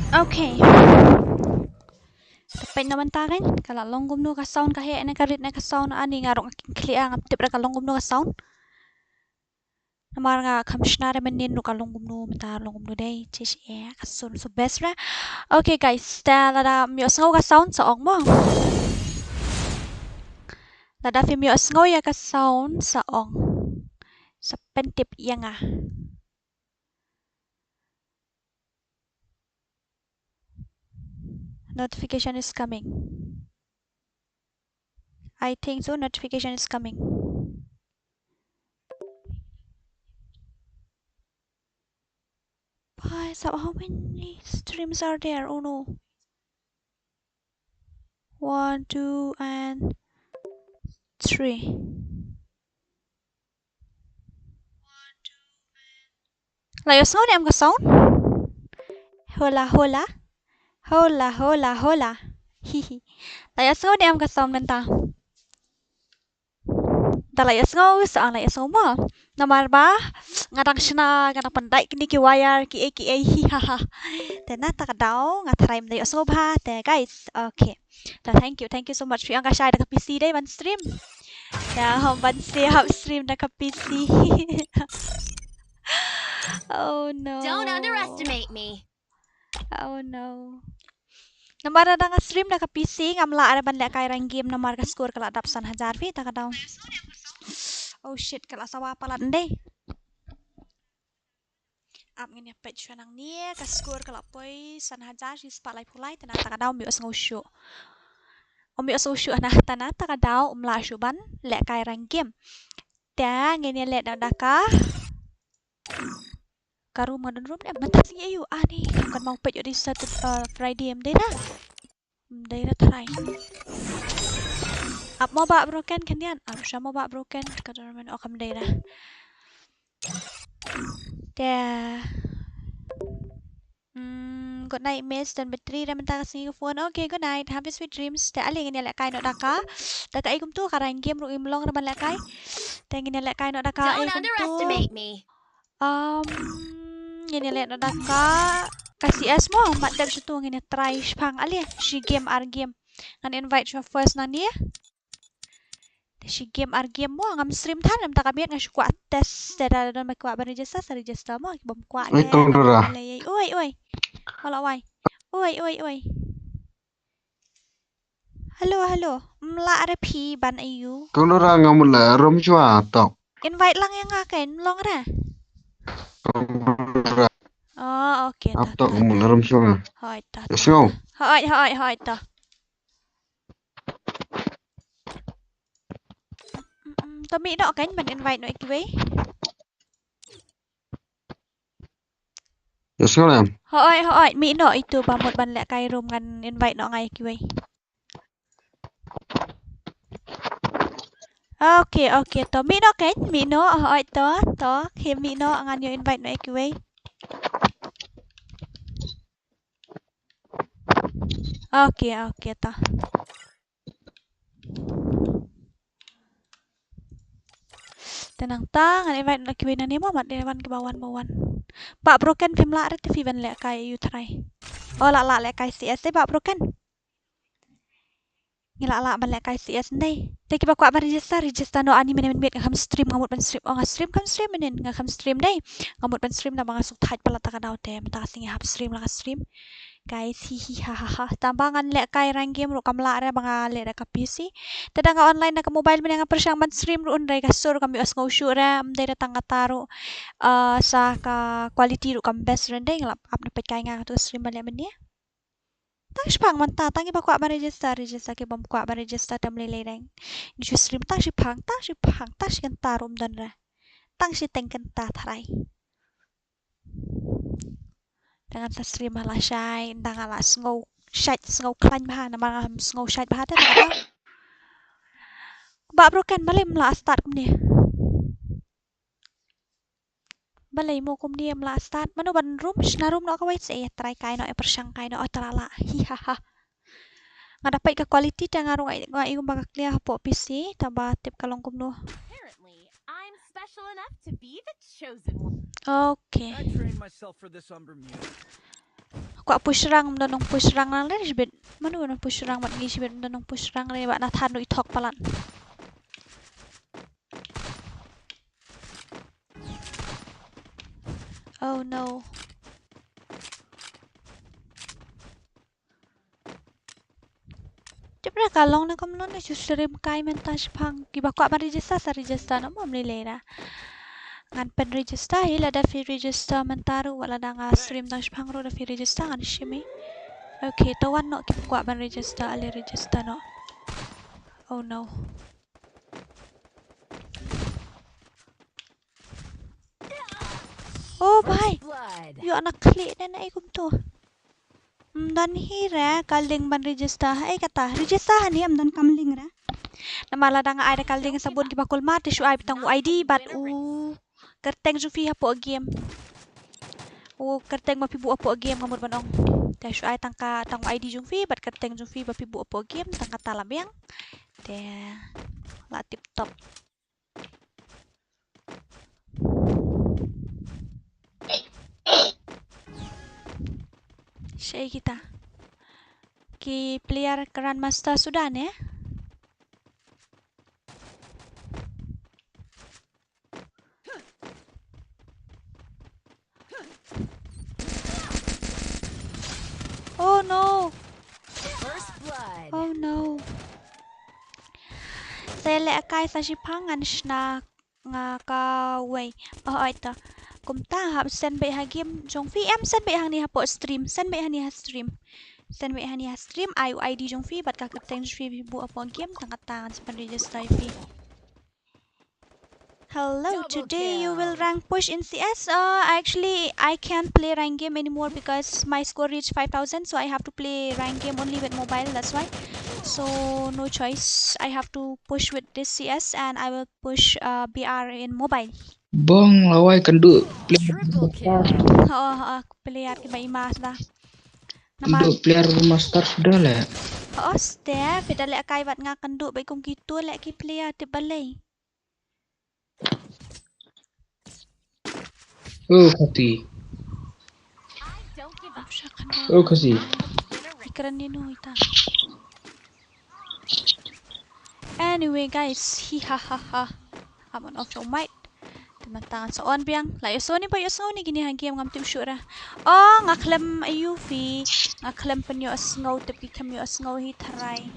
Okay. Tapay naman takin. Kalalonggom no ka sound kahit na karit na ka sound ani ngarong aking kliya ng tip ra kalonggom no ka sound. Namar nga kamshnare manin no kalonggom no mata longgom no day. Chish kasun so best ra. Okay guys, lada mios ngaw ka sound sa ong mo. Lada fi mios ngaw ya ka sound sa ong. Sa pentip iya nga. Notification is coming. I think so. Notification is coming. So how many streams are there? Oh no. 1, 2, and 3. Like your sound, I'm gonna sound. Hola, hola. Hola, hola, hola. Hihi. Like your sound, I'm gonna sound nanta. Like your sound, like your sound mo. Namar ba? Ngadang siya ngadang panday kini kiwayar ki hihaha. Tena takadaw nga try mo yung sobha. Te guys. Okay. Thank you so much. Ang kasya na PC day one stream. One stream na PC. Oh no. Don't underestimate me. Oh no. Namara na nga stream na ka PC ngamla ara ban kay rang game namar ka score kala dapsan hajar fi ta kadaw. Oh shit kala sawa pala ndey. Ap ngini page siya nang niya ka score kala poy san hajar si spalay pulay ta kadaw mi os ngusyo. Omi os ngusyo na ta kadaw umla syuban le kay rang game. Ta ngini le na ka karu modern room ni mata sing ayu ani kan mau page di satu Friday em day na. Day na try. Up mo ba broken kanyan? Up siya mo ba broken? Kadarman o kam day na. There. Good night, miss. Dan battery naman ta kasi phone. Okay, good night. Happy sweet dreams. Te aling ini lekay no daka. Daka ikum tu karang game ru imlong naman lekay. Te ngini lekay no daka Don't ikum tu. underestimate me. Ngini lek no daka. Kasi es mo mat dag siya tu ngini try pang ali. She game ar game. Ngan invite siya first na niya. Si game ar game mo ngam stream tan nam takabit nga kuat test dada don makwa ba register sa register mo bom kuat le oi wala wai oi halo mla are phi ban ayu Tundura ngamula rom chua tok. invite lang yang ngaken long ra oh okay ta Tok ngamula rom chua. hoi ta Let's hoi ta Tami no kan ban invite no ikiwe Let's go em. hoi mi no itu pamot ban le kai room ngan invite no ngai ikiwe Okay to mi no kan mi no hoi to khi mi no ngan yo invite no ikiwe Okay ta tenang ta ngan invite no ikiwe na ni mo mat dewan ke bawan Pak broken film la ret fi ban le kai you try oh la le kai CS Pak broken ngila ban le kai CS ndai te ki ba kwa ban register no ani men bet ngam stream ngamut ban stream nga stream kam stream menen ngam stream dai ngamut ban stream na mga suk thaj pala ta kadaw te mata sing hap stream la stream guys hihi hahaha tambangan le kai rang game ro kamla re banga le ka PC tada nga online na ka mobile men nga persyang ban stream ro unday ka sur kami os ngusyo ra amday da tanga taro sa ka quality ro kam best ren day nglap up na pet kai nga to stream bale men ni tang shpang man ta tangi ba kwa ba register ke bam kwa ba register tam le reng ni stream tang shi phang tang shi kan tarum dan ra tang shi teng kan ta tharai dengan ta stream ala shai ndang ala snow klan ba na mga snow shite ba ta ba broken malim la start kum ni balay mo kum ni la start mano ban room na room no ka wait say try kai no e persyang kai no atrala hihaha nga dapat ka quality ta nga yung baka clear po PC taba tip kalong kum no Apparently, I'm special enough to be the chosen one. okay I trained myself for this on Bermuda. kuat push rang mendonong push rang lang dah sebab mana mana push rang mat ngi sebab mendonong push rang le bak na thanu itok palan. Oh no. Jepra kalong na kamlon na stream kai mentas pang kiba kuat ban register sa register no mom lelera. Ngan pen register hila da fi register mentaru wala da nga stream tang pang ro da fi register ngan shimi. Okay, tawan no kiba kuat ban register ali register no. Oh no. Oh bhai. Yo anak klik na na ikum tu. Dan hira kaling ban register kata register ni dan kamling ra. Namala da nga ada kaling sabun kiba kul mat shu ai bitang ID but kerteng ju fi hapo game. Kerteng ma pi bu apo game ngamut banong. Ta shu ai tangka tang ID jung fi but kerteng jung fi ba pi bu apo game tangka talam yang. Te la tip top. Syai kita. Ki player Grandmaster sudah ne? Oh no. Oh no. Saya le akai sa sipangan sna nga ka way. Oh ita. Kumta hab send bay ha game jong fi em send bay hang ni ha po stream. Send bay hani ha stream. Send bay hani ha stream ID jong fi bat ka keteng fi bu apo game tang katangan sepan register fi. Hello, today you will rank push in CS. Actually, I can't play rank game anymore because my score reached 5,000, so I have to play rank game only with mobile, that's why. So, no choice. I have to push with this CS and I will push BR in mobile. Bong lawai kendu player Player ke imas dah. kendu player master sudah lah. Step, kita lek kai wat nga kendu bai kong gitu lek ki player te balai. Oh Khasi. Oh Khasi. Keren ni no ita. Anyway guys, hihahaha. I'm on off your mic. Teman-teman soon biang. La Esosᴜn ni pa Esosᴜn ni gini hagi am ngam tim syura. Oh, ngaklem ayu fi. Ngaklem penyo asngau tapi kami asngau hi tharai.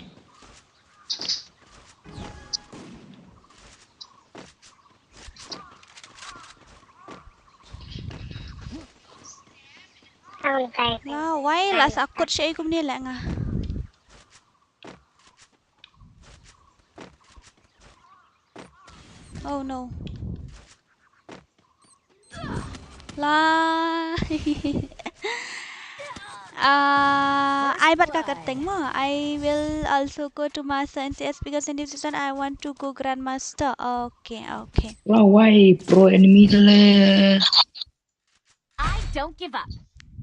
Lah, why lah sakut syai kum ni lah nga. Oh no. Lah. I bat ka keteng mo. I will also go to master in CS because in this season I want to go grandmaster. Okay. Lawai pro enemy le. I don't give up.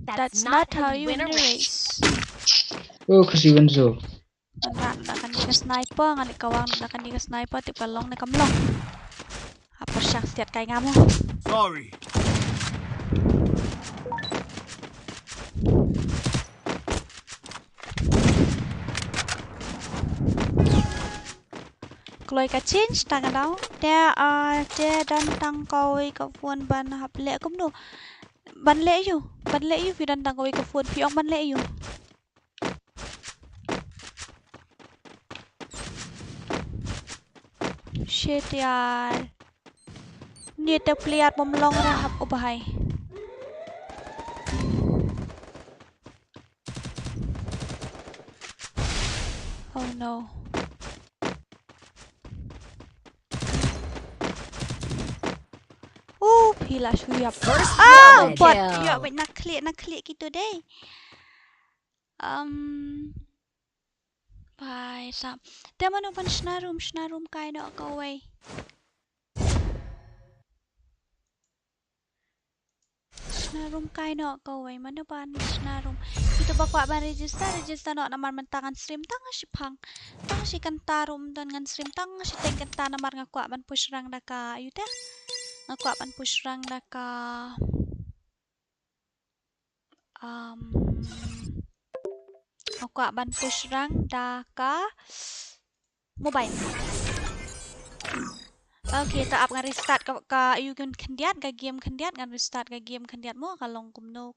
That's not how you win a race. Oh Khasi Wenzo. Nakan di ka sniper, ngan ikawang nakan di ka sniper, tip kalong na kamlong. Apa siyang setiat kay nga mo? Sorry. Kloy ka change tanga daw. Dia dan tang koi ka phone ban hap le kum no. Ban le yu fi dan tang koi ka phone fi ong ban le yu. Shit yaar. Ni te player pemlong ra hap ubahai. Oh no. Pila suyap. Bot. Yo, wait, nak klik gitu deh. Bye, sam. Dia mana pan snarum kai nak kau way. Snarum kai nak kau way. Mana pan snarum. Kita bawa ban register nak namar mentangan stream tang si pang. Tang si kantarum dengan stream tang si tengken ta namar ngakuak ban push rang daka. Ayu dah. Ngakuak ban push rang daka. Aku ban push rank daka mobile. Okay, ta up ngan restart ka you can kendiat ka game kendiat ngan restart ka game kendiat mo kalong kumno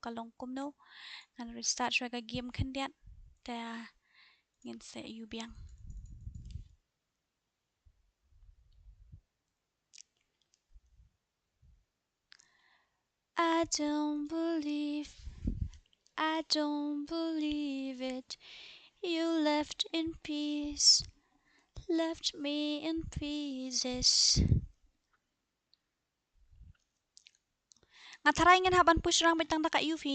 ngan restart shwa ka game kendiat ta ngin se you biang. I don't believe it. You left in peace, left me in pieces. Nga taray ngin haban push rang bitang daka UV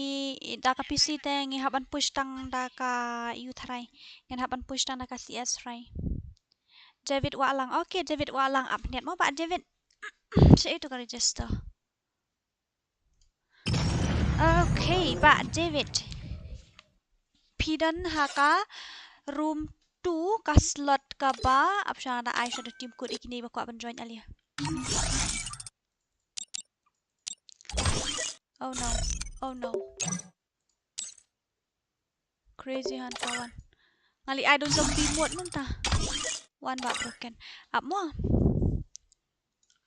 daka PC te ngin haban push tang daka U taray ngin haban push tang daka CS ray. David walang. Okay, David walang up net mo ba David? Siya itu ka register. Okay, Pak David. Pidan haka room 2 ka slot ka ba? Apsya na ay siya team code ikini ba ko aban join alia. Oh no. Oh no. Crazy han kawan. Ngali ay don zombie mode nun ta. One ba broken. Up mo.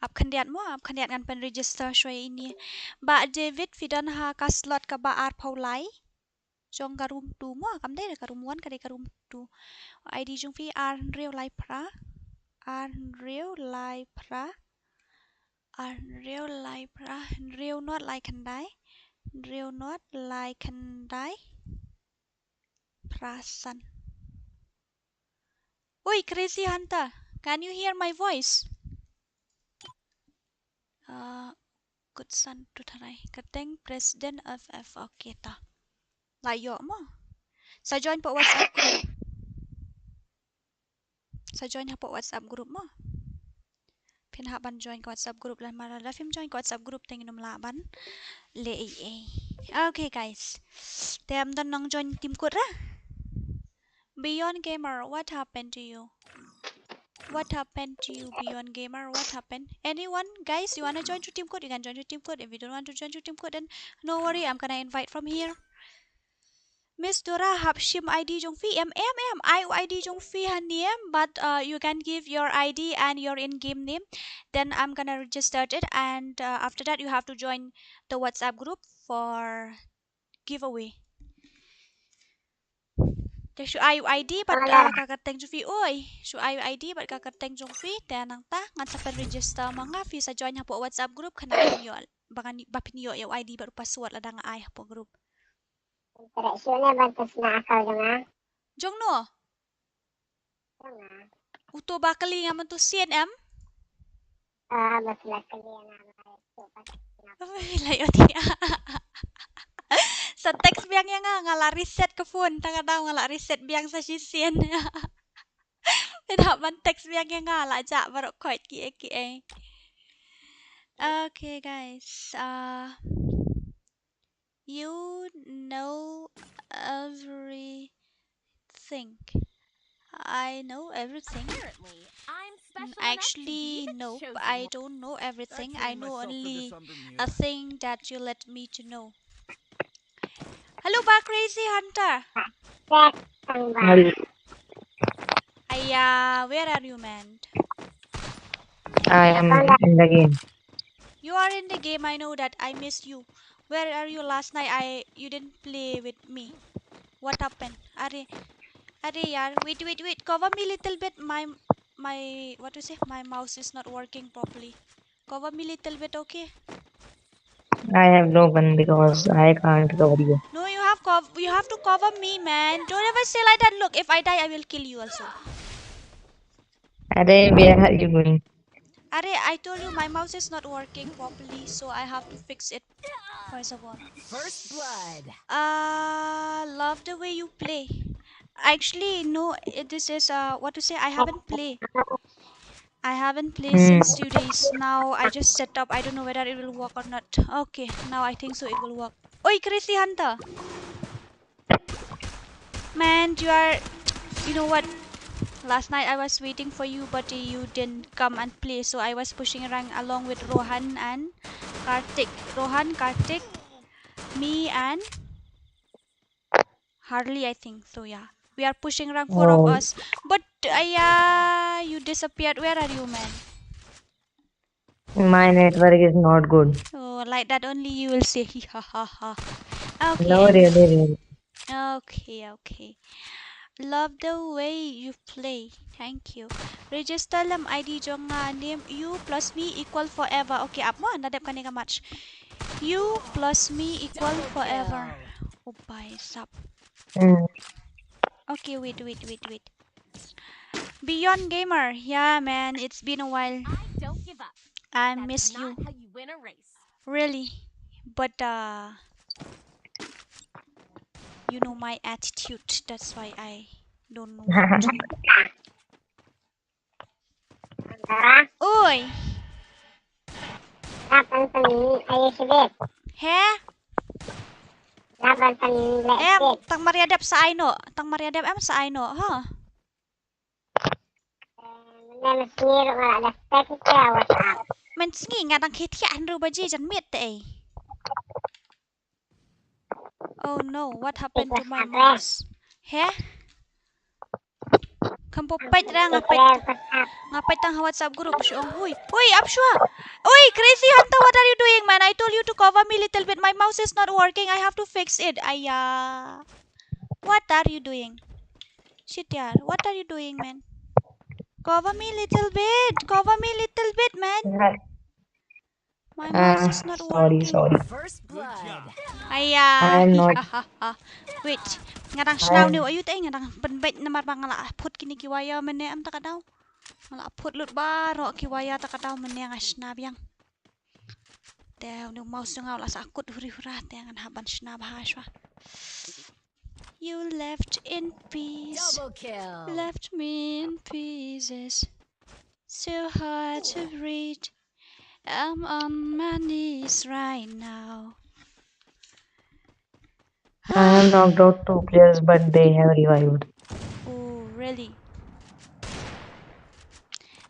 Up kandiat ngan pen register shway ini. Ba David fidan ha ka slot ka ba ar paulai. Jong ka room 2 mo kam dai ka room 1 ka dai ka room 2. ID jong fi ar real life pra. Real not like handai. Real not like handai. Prasan. Oi, crazy hunter. Can you hear my voice? Good son to taray. Kateng president of F. Okay ta. Layo mo. Sa join po WhatsApp group. Sa join po WhatsApp group mo. Pinhaban join ko WhatsApp group lan marala film join ko WhatsApp group teng inom laban. Okay guys. Tem don nang join team ko ra. Beyond Gamer, what happened to you? What happened to you, Beyond Gamer? What happened? Anyone, guys, you wanna join your team code? You can join your team code. If you don't want to join your team code, then no worry, I'm gonna invite from here. Miss Dora Hapshim ID jong fi I ID jong fi haniem, but you can give your ID and your in-game name. Then I'm gonna register it, and after that you have to join the WhatsApp group for giveaway. Shu ayu ID but kakateng jong fi oi. Shu ayu ID but kakateng jong fi tenang ta ngan sa register mga fi sa join hapo WhatsApp group kana pinyo bangan bapinyo yung ID baru password la nga ay hapo group. Interaksyonya bantas na akaw nga. Jong no. Uto bakali nga man to CNM? Basla kali nga Layo ti. Sa text biang nga ngala reset ke phone tanga daw ngala reset biang sa sisien. Tidak man text biang nga la ja baru koit ki. Okay guys, you know everything. I know everything. Apparently, I'm special Actually, enough to be the nope, chosen I one. don't know everything. I know only a thing that you let me to know. Hello, ba Crazy Hunter. Where are you, man? I am in the game. You are in the game. I know that. I miss you. Where are you last night? You didn't play with me. What happened? Are yaar. Wait. Cover me little bit. My what to say? My mouse is not working properly. Cover me little bit, okay? I have no gun because I can't cover you. No, you have to cover me, man. Don't ever say like that. Look, if I die, I will kill you also. Arey, where are you going? I told you my mouse is not working properly, so I have to fix it. First of all. First blood. Love the way you play. Actually, no, this is what to say. I haven't played since 2 days. Now I just set up. I don't know whether it will work or not. Okay, now I think so it will work. Oi, Crazy Hunter. Man, you know what? Last night I was waiting for you, but you didn't come and play, so I was pushing rank along with Rohan and Kartik. Me and Hardly, I think. So yeah, we are pushing rank 4 of us. But you disappeared. Where are you, man? My network is not good. Oh, like that only you will say ha ha ha. Okay. No, really. Okay. Love the way you play. Thank you. Register lam ID jonga name you plus me equal forever. Okay, up mo nadep kanina match. You plus me equal forever. Oh, bye, sap. Okay, wait. Beyond Gamer. Yeah, man, it's been a while. I don't give up. I That's miss not you. how you win a race. Really. But you know my attitude. That's why I don't want to. Tara, Oi! laban panin ayusulit. He? Laban panin Em, leksit. tang mariadap sa Aino. Tang mariadap em sa Aino, ha? Menemas ngiro nga ada stekit ya WhatsApp. Men sngi nga tang khitian ru baji jan miet te. Oh no, what happened to my mouse? He? Kampopait ra ngapait tang WhatsApp group syong huy. Huy, apshwa. Oi, crazy hunter, what are you doing, man? I told you to cover me little bit. My mouse is not working. I have to fix it. Ayya. What are you doing? Shit, yaar. What are you doing, man? Cover me little bit. Cover me little bit, man. My mouse is not working. Sorry. First blood. Ayya. I'm not. Wait. Ngarang snaw niyo ayut ay ngarang benbait na marmangala put kini kiwaya mene am takadaw. Ngala put lut baro kiwaya takadaw mene nga snab yang. Daw no mouse nga wala sa akut huri-hura tangan haban snab haswa. You left in peace. Double kill. Left me in pieces. So hard to reach. I'm on my knees right now. I have knocked out 2 players, but they have revived. Oh, really?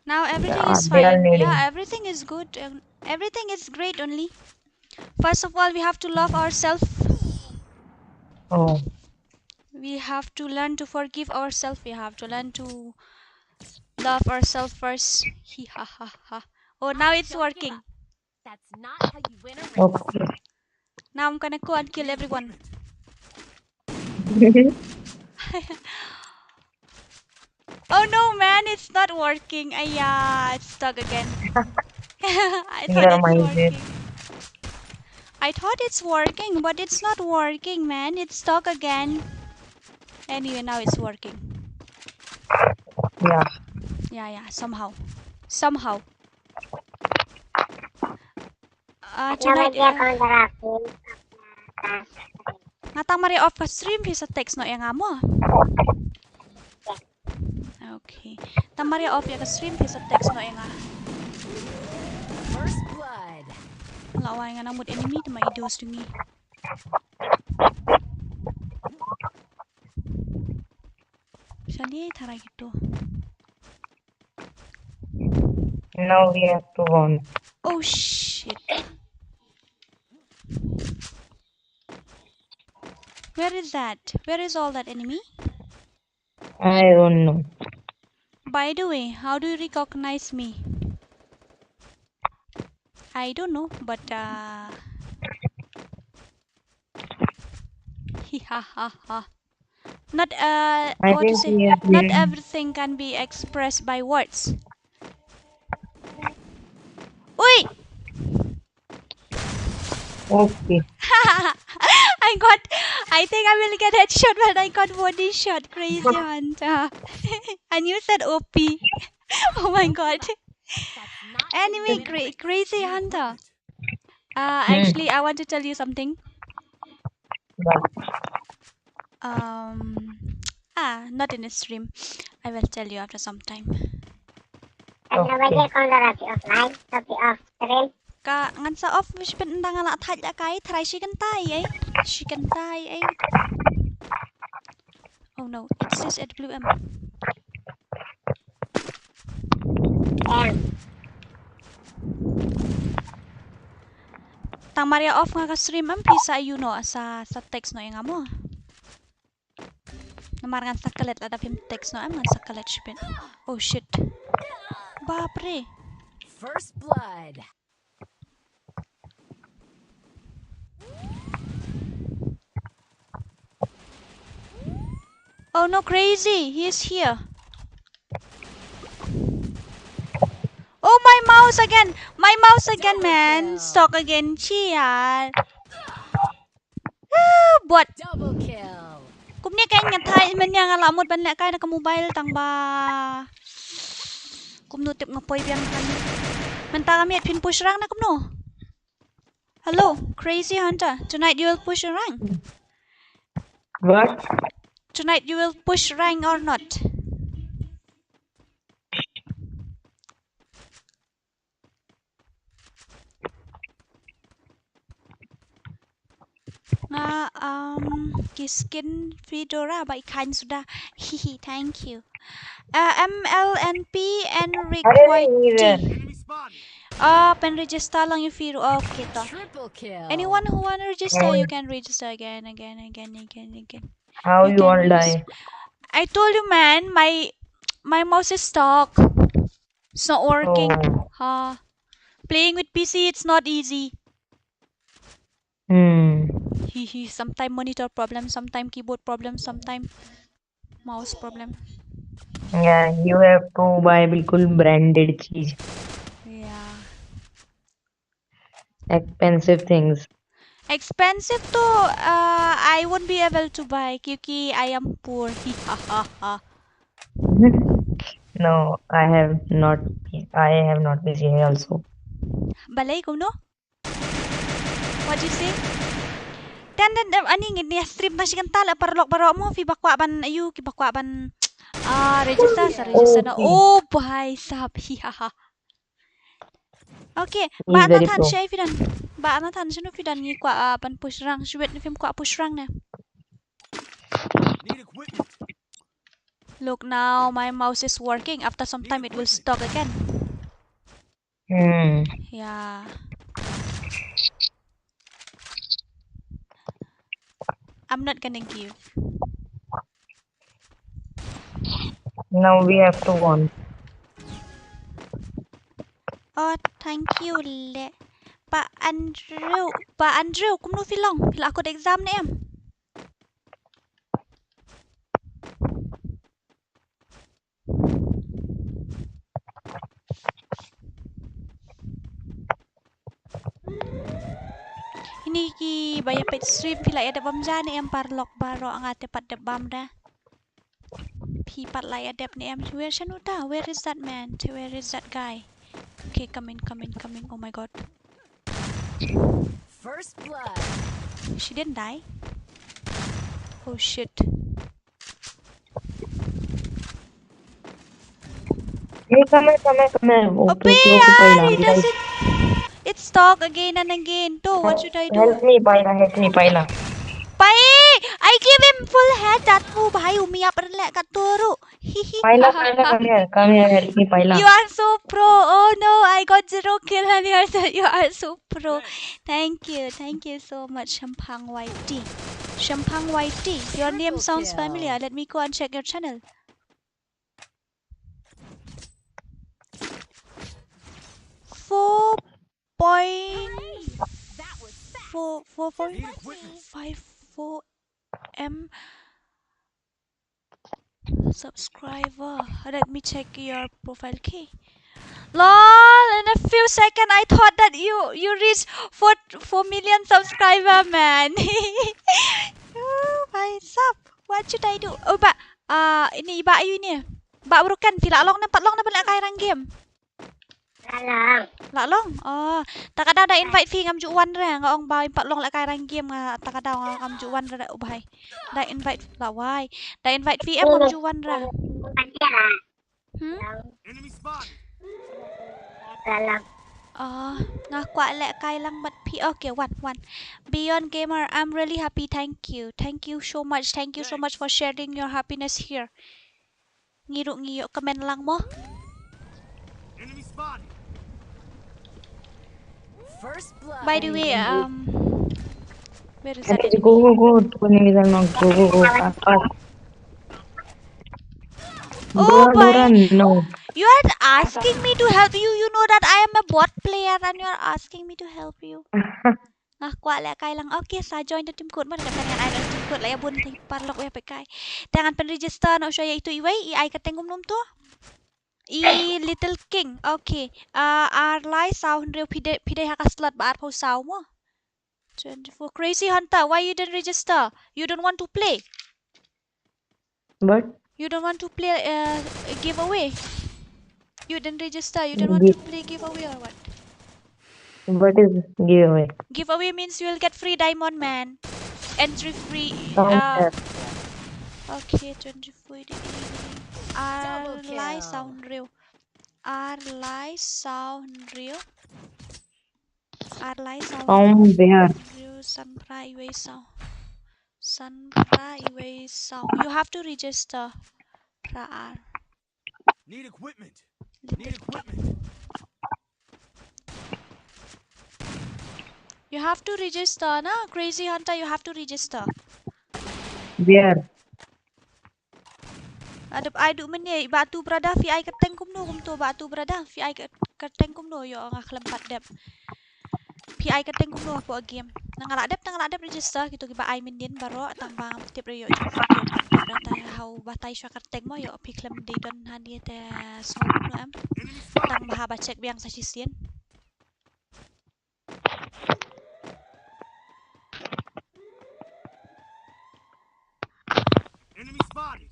Now everything Yeah, is they are fine. needing. Yeah, everything is good. Everything is great only. First of all, we have to love ourselves. Oh, We have to learn to forgive ourselves. We have to learn to love ourselves first. Ha ha ha. Oh, now it's working. That's not how you win a race. okay. Now I'm gonna go and kill everyone. Oh no, man, it's not working. Ayya, it's stuck again. I thought it's working. I thought it's working, but it's not working, man. It's stuck again. Anyway, now it's working. Yeah. Yeah, somehow. Tonight, ngatang mari off ka stream sa text no yang amo. Okay. Tamari off ya ka stream sa text no yang First blood. laway nga namud enemy to maidos dungi. Sali tara gitu. Now we have to win. Oh shit. Where is that? Where is all that enemy? I don't know. By the way, how do you recognize me? I don't know, but not what to say? Not everything can be expressed by words. Oi! Okay. I think I will get headshot, but I got body shot. Crazy hunter. And you said OP. Oh my god. Enemy crazy hunter. Actually, I want to tell you something. Not in a stream. I will tell you after some time. Ka ngan sa off wish pen ndang ala thaj la kai try chicken thai eh. Oh no, it says at blue M. Tang Maria off nga ka stream am bisa you know sa text no yang amo. Namarngan sakalet ada film teks no am sakalet shipin. Oh shit. Bapre. First blood. Oh no, crazy. He is here. Oh, my mouse again. My mouse again, man. Stock again. Chia. Buat. Double kill. Kumnya kayak ngetai menya ngalamut ban lek kai na mobile tang ba. Kumno tip ngapoy biang kan. Mentang kami pin push rank na kumno. Hello, crazy hunter. Tonight you will push a rank. What? Tonight you will push rank or not? Kiskin Fedora by kind sudah. Hihi, thank you. MLNP and Reborn. Pen register lang yung Firo. Okay to. Triple kill. Anyone who wanna register, you can register again. How You you can wanna register. die? I told you, man. My mouse is stuck. It's not working. Oh. Playing with PC, it's not easy. Sometime monitor problem, sometime keyboard problem, sometime mouse problem. Yeah, you have to buy बिल्कुल branded चीज. Yeah. Expensive things. Expensive to I won't be able to buy क्योंकि I am poor. No, I have not been also. Balay ko no? What you say? Dan ani ngini stream na siya tala parlok baro mo fi bakwa ban ayu ki bakwa ban register na. Oh bhai sab hihaha. Okay, ba na than siya fidan. Ba na than siya no fidan ngi kwa ban push rang shwet ni film kwa push rang na. Look now, my mouse is working. After some time it will stop again. Yeah. I'm not gonna give. Now we have to won. Oh, thank you le. Pak Andrew, kumno filong. Fila aku ada exam ni em. Ini ki bayar pet stream pila ada bam jani em parlok baro ang ate pat de bam dah. Pi pat lai ada ni em. Where Shanuta? Where is that man? Where is that guy? Okay, come in. Oh my god. First blood. She didn't die. Oh shit. Hey, come here. Oh, he does it. It's stuck again and again. So, what should I do? Help me, Paila. Pai, I gave him full head. That move, bhai, umiya par le katuru. Paila, come here, help me, Paila. You are so pro. Oh no, I got 0 kill and you are so pro. Thank you so much, Mᴏʀᴜᴜᴜ. Mᴏʀᴜᴜᴜ. Your name sounds familiar. Let me go and check your channel. Four point 54 M subscriber. Let me check your profile key. Lol, in a few seconds I thought that you reached 4 million subscriber, man. Oh, what's up? What should I do? Oh, ba, ini iba ayu ini. Ba burukan pila long na patlong na bala kay rang game. Long. Oh, takadaw da invite fee ngam juwan ra nga ong ba patlong la kay rang game nga takadaw ngam juwan ra ubay. Da invite laway. Da invite fee ngam juwan ra. Enemy spotted. Nga kwa le kay lang but p okay one. Beyond gamer, I'm really happy. Thank you so much. Thank you so much for sharing your happiness here. Ngiyo comment lang mo. Enemy spotted. First blood. By the way, where is that? Go. Go. Oh Dora, boy, no. you are asking me to help you. You know that I am a bot player and you are asking me to help you. Kuat lah kai lang. Okay, sa join the team code mana kat tangan I team code lah ya bun tay parlok ya pakai. Tangan pen register nak show ya itu iway I katengum nom tu. Little king. Okay. Arlai sound real pide hakas slot ba arpo saw mo. 24 crazy hunter. Why you didn't register? You don't want to play. But You don't want to play giveaway. You didn't register. You don't want to play giveaway or what? what is giveaway? Giveaway means you will get free diamond, man. Entry free. Counter. Okay, 24. Arlai sound real. Arlai sound real. Arlai sound From where? real. Sanpra iway sound. Sanpra iway sound. You have to register. Pra. Need equipment. Need equipment. You have to register, na? Crazy hunter, you have to register. Where? Ada I duk meni batu berada fi I keteng kum no kum tu batu berada fi I keteng kum no yo ngak lempat dep. Fi I keteng kum no po game. Nangalak dep register gitu ki ba I mendin baro tambang tip yo jong video pat dep data how batai sya keteng mo yo pi klem de don hadi te so no am. Enemy spotted. Tang baha ba check biang sa sisien. Enemy spotted.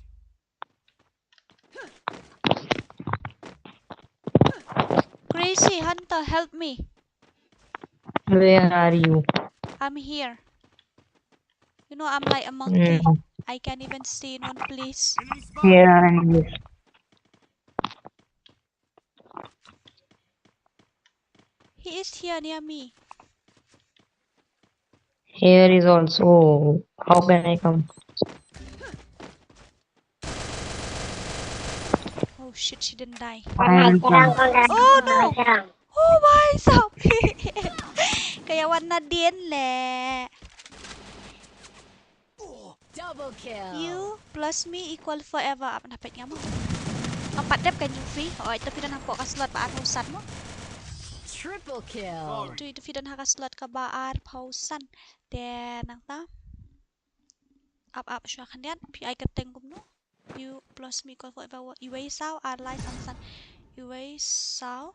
Crazy hunter, help me. Where are you? I'm here. You know I'm like a monkey. Mm. I can't even stay in one place. Enemy spotted. Here I am. He is here near me. Here is also. How can I come? Oh shit, she didn't die. I am Serang come. kau dah. Oh no! Serang. Oh my sabi. Kaya warna din le. Double kill. You plus me equal forever. Apa dapatnya mo? 4 dep kan yung free? Oh, ito pidan hako ka slot baar pausan mo. Triple kill. Ito pidan haka slot ka baar pausan. Then nang ta. Up siya kan diyan. PI keteng kum no. You plus me equal forever. Iway sao arlai sansan. Iway sao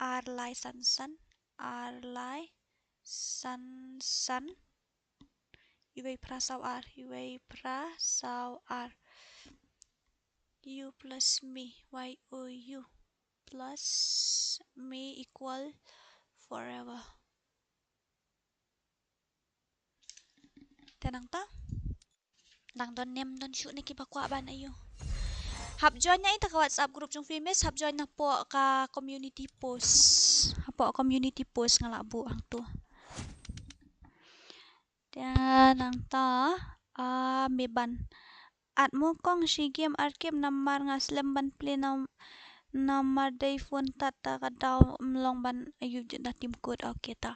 arlai sansan. Arlai sansan. Iway pra sao ar. Iway pra sao ar. U plus me. YOU plus me equal forever. Tenang ta? Nang don nem don shoot ni kibakwa ban ayo. Hap join na ita ka WhatsApp group jong famous. Hap join na po ka community post. Hapo community post nga labo ang to. Tenang ta? Meban. At mo kong si game arkim namar nga slemban play namar day phone tata ka daw mlong ban ayu na team code okay ta.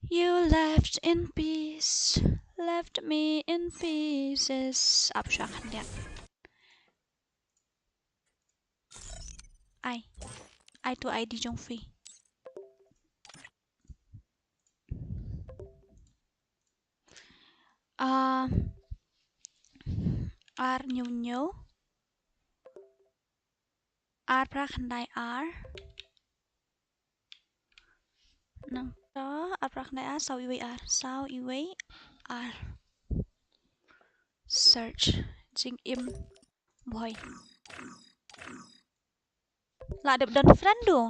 You left in peace, left me in pieces. Up siya kan diyan. I to ID jong free. R new. R pra khandai R. Nang ta R pra khandai R sao iway R. Sao iway R. Search jing im boy. La dep don friend do.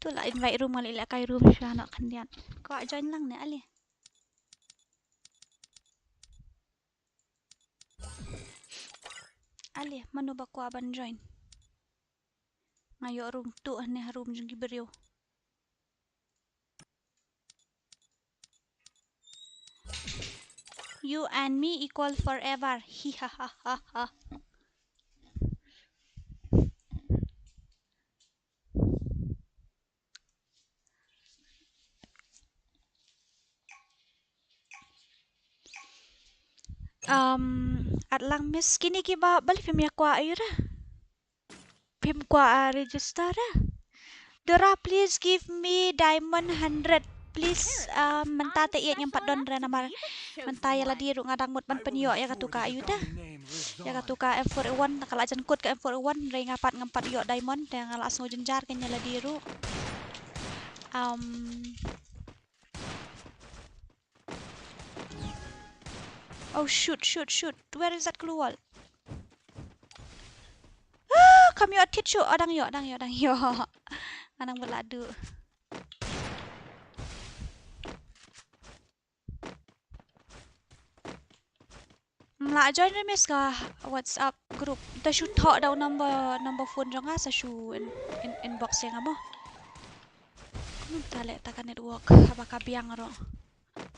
Tu la invite room ngali la kai room siya nak kandian. Ko join lang ni ali. Ali mano ba ko aban join. Ngayo room tu ni room jung giberyo. You and me equal forever. Hi ha ha ha ha. At lang miss kini kiba balik Mᴏᴇ register. Dora, please give me diamond 100. Please, mentate iya yang 4 don namar. Mentaya la dia ngadang mut ban penyo ya katuka ayu dah. Ya katuka M41 nakala jan kut ke M41 ray ngapat ngampat yo diamond yang ngala asno jenjar kenya la diru. Oh shoot. Where is that keluar? Kami yo ticu adang yo. Anang beladu. Mla join remis ka WhatsApp group. Ta shoot talk daw number phone jonga sa shoe inbox yang amo. Kunum tale taka network apa kabiang ro.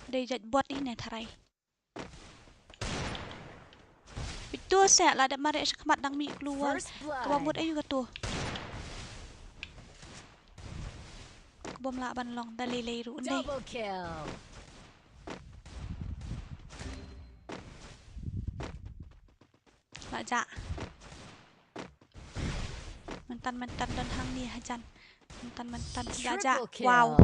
Dai jat bot ini tharai. Itu saya lah ada mari kemat dang mi keluar. Kebamut ayu katu. Kebom la ban long da Lýɪ�ᴅᴇ ndai. Double kill. Baca. Mentan dan hang ni hajan. Mentan baca. Wow.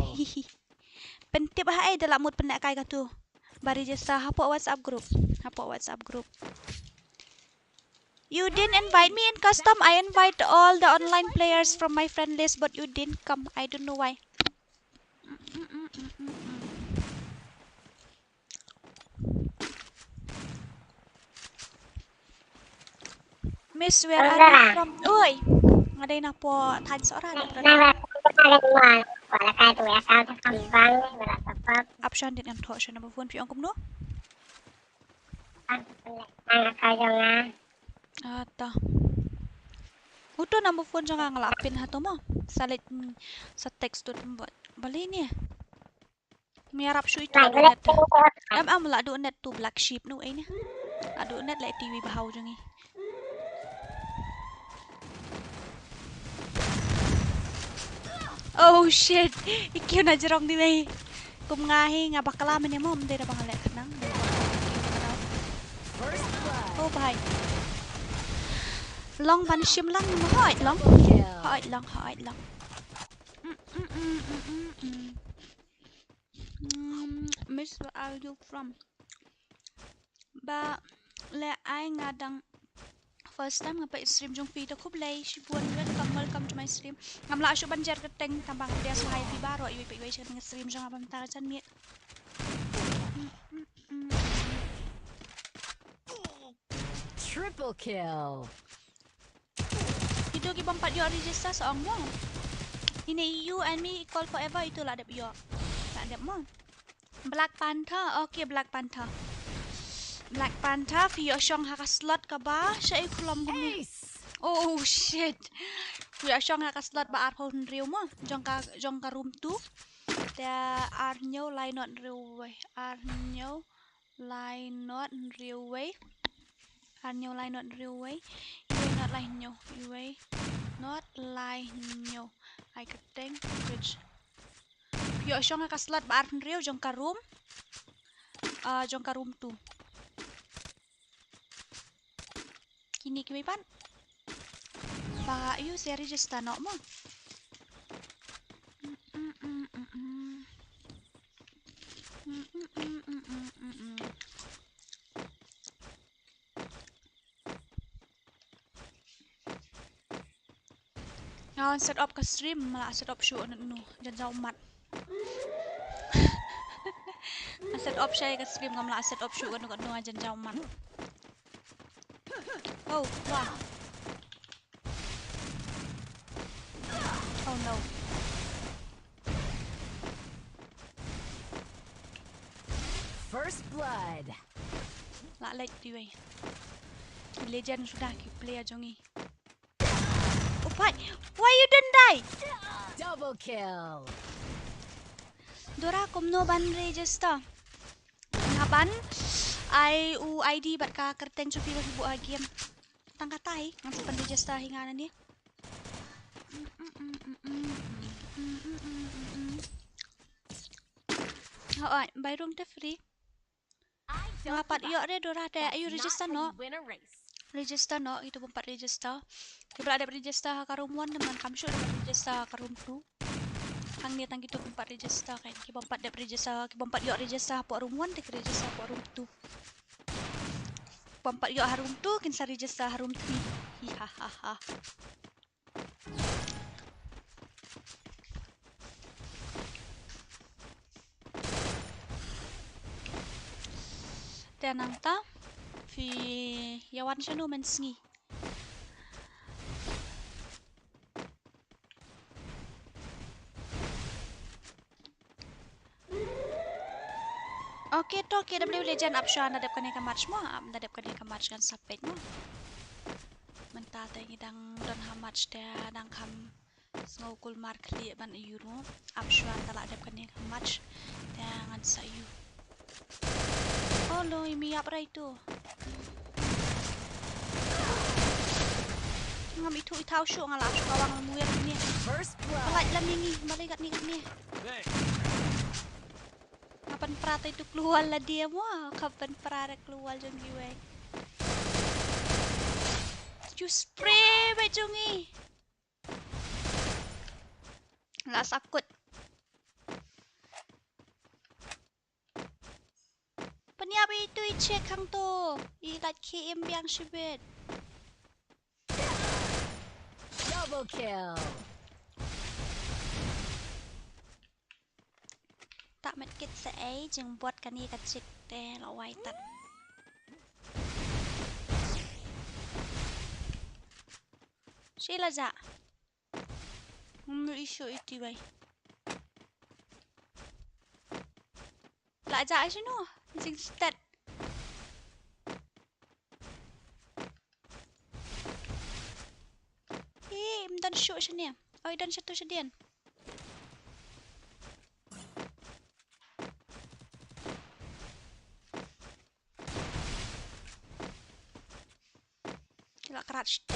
Pentip hai dalam mood pendak kai katu. Bari jasa hapok WhatsApp group. You didn't invite me in custom. I invite all the online players from my friend list, but you didn't come. I don't know why. Miss, where are you from? Oi, ngadain apa? Tanya seorang ada. Option din ang thought siya number phone. Piyon kum no? Ata. Uto number phone siya nga ngalapin hato mo. Salit sa text to buat. Bali ni. Mayarap siya ito ado net. Mula ado net to black sheep no ay ni. Ado net like TV bahaw jang eh. Oh shit, ikiw na jerong di may. Kumngahi nga bakala man mo, hindi na pangalit ka nang. Oh bye. Long ban shim lang mo hoit long. Hoit lang. Miss, where are you from? Ba le ai ngadang first time ngapa stream jong feed aku play shibuan welcome to my stream ngamla asyo banjar keteng tambang dia suhai di baro iwi chen stream jong apa mentara chan miet Triple kill. Itu ki bampat yo register seong mo. Ini you and me equal forever itu lah ada yo. Tak ada mo. Black Panther, okay Black Panther. Fiyo siyang hakaslot ka ba? Siya ay kulam bumi. Oh shit. Fiyo siyang hakaslot ba arhon riyo mo? Jong ka room 2. There are no line not railway. You will not line no. You will not line no. I could think which. Fiyo siyang hakaslot ba arhon riyo jong ka room 2. Kini kipan baka you seri just tanok mo. Ngawan set up ke stream malah set up show nu jan jauh mat. Set up saya ke stream ngamla set up show kan nu jan jauh mat. Oh, wow. Oh no. First blood. Lạ lệch đi vậy. Legend sudah ki player jongi. Oh, why you didn't die? Double kill. Dora kumno ban register. Ngaban? ID bat ka kerteng cupi bagi buat game. Tangkatai ngambil penregister hinganan dia. Alright, by room to free. Ngapat iyo deh Dora deh. Ayo That's register not how no. you win a race. Register no. Itu tempat register. Kita ada register ke room 1 teman. Kamu sudah register ke room 2. Hang ni tang kita tempat register kan. Kita empat ada register. Kita empat yok register po room 1 dek register po room 2. Kita empat yok room 2 kinsa register room 3. Hihahaha. Dan nanta fi Kıyıʟnᴇ mensngi. Okey to kita boleh legend option nadap kani ka match mo, nadap kani ka match kan sapek mo. Mentah ta ngidang don ha match ta dang kam Sğovᴏᴜᴜ Mᴏʀᴜ ban euro option tala adap kani ka match ta ngan sa you. Oh lo imi apa itu? Ngam itu itau syu ngala kawang muir ni. First blood. Pelaj lam ni, balik kat ni. Kapan perata itu keluar lah dia mo? Kapan perata keluar jong gue? You spray bajungi. Lah sakut. Peniap itu cek kang tu. Ikat KM yang sibet. Double kill. Tak medkit seai jeng buat kani kecik teh lawai tat. Sila za. Isu itu bay. La za sino. Jeng stat. Dan show sini. Oh, dan satu sedian. Kila kerat stek.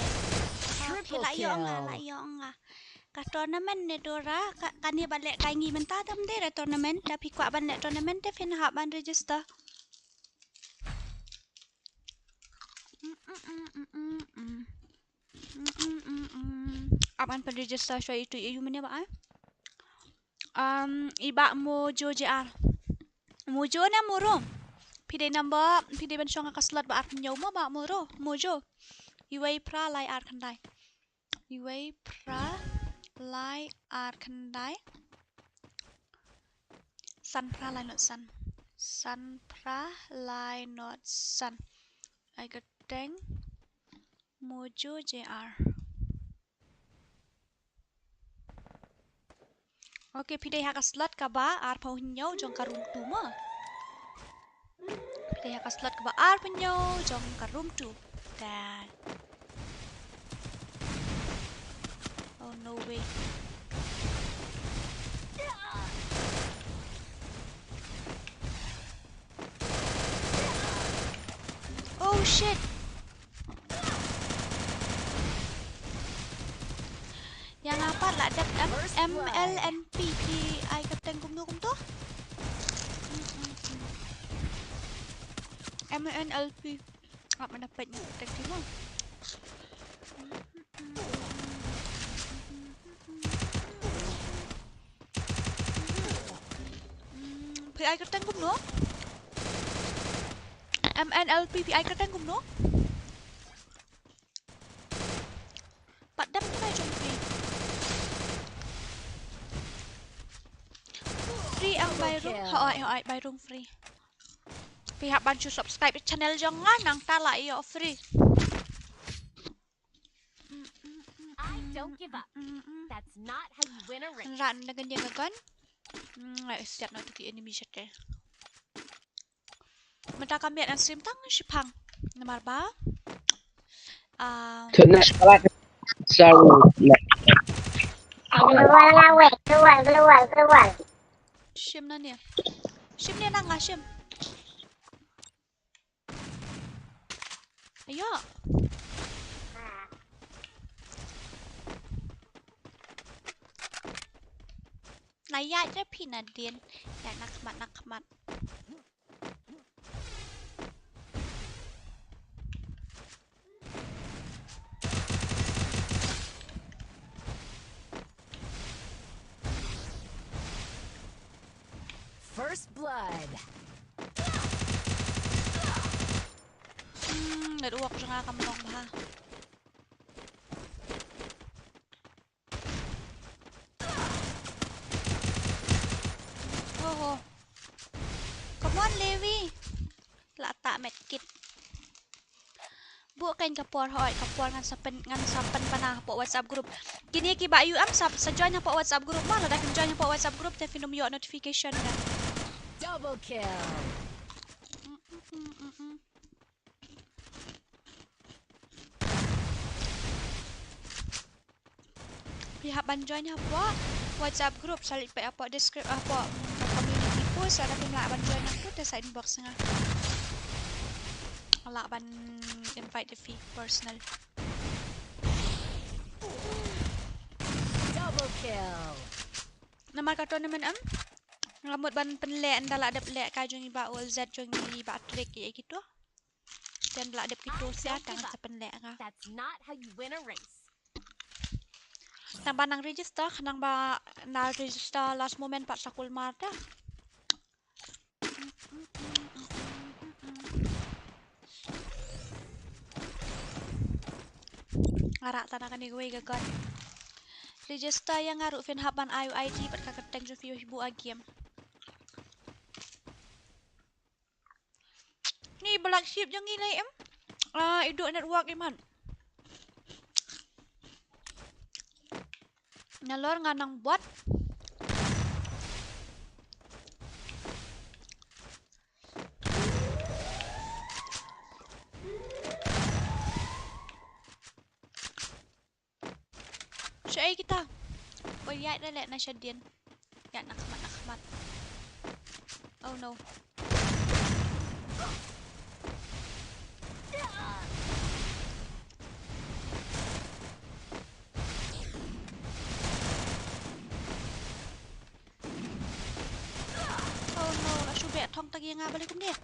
Triple Kila kill. iyo nga. Ka tournament ni Dora, kani balik kaingi mentah tam de tournament, tapi kuat balik tournament te fin hak ban register. Aman pen register show itu you mana ba? Iba Mᴏʀᴜ JR. Mᴏʀᴜ na muro. Pide number, pide ban shong ka slot ba ar nyau mo ba muro. Mᴏʀᴜ. Iway pra lai ar kandai. Iway pra lai ar kandai. San pra lai not san. San pra lai not san. I got deng Mᴏʀᴜ JR. Okey, pide hak slot ka ba ar pau nyau jong ka room 2 mo. Pide hak slot ka ba ar pau nyau jong ka room 2. Dan oh no way. Oh shit. Yang apa lah ada MLNP ai kateng kum tu? MLNP. Apa dapatnya kateng mo? PI kateng kum no? MNLP PI kateng kum no? Padam tu mai jom free. Free ang bayrung. Hai bayrung free. Pihak bantu subscribe channel jangan nang tala iyo free. I don't give up. That's not how you win a race. Ran na ganyan gagan. Siap na tuki enemy shot eh. Mata kami ang stream tang sipang. Namar ba? Tuna salat saru. Keluar lah weh, keluar. Shim na niya. Shim niya na nga shim. Ayo. Naya je pinadin. Ya nak kemat. First blood. Naduwak siya nga kamanong ba? Oh. Come on, Levi. Lata medkit. Buat kain kapur hoi, kapur ngan sapen panah po WhatsApp group. Kini ki ba you am sa join po WhatsApp group mana dah join po WhatsApp group te finum yo notification dah. Double kill. Pihak ban join apa WhatsApp group salit pe apa describe apa community post ada pimla ban join aku te sa inbox nga. Ala ban invite the fee personal. Double kill. Nama ka tournament am ngamut ban penlek ndala ada pelek ka jong iba all z jong iba trick ya gitu. Dan la ada gitu sia tangan sa penlek nga. That's not how you win a race. Nang banang register kanang ba na register last moment pak sakul marta. Ngarak tanah kan gue gagal. Register yang ngaruh fin haban ayu ID pat kakateng jo view ibu agiem. Ni black sheep jong ilai em. Iduk network iman. Nyalor nganang buat. Siya kita. Payat na let na siya din. Yan, nakamat. Oh no. Thong tagi nga balik dia.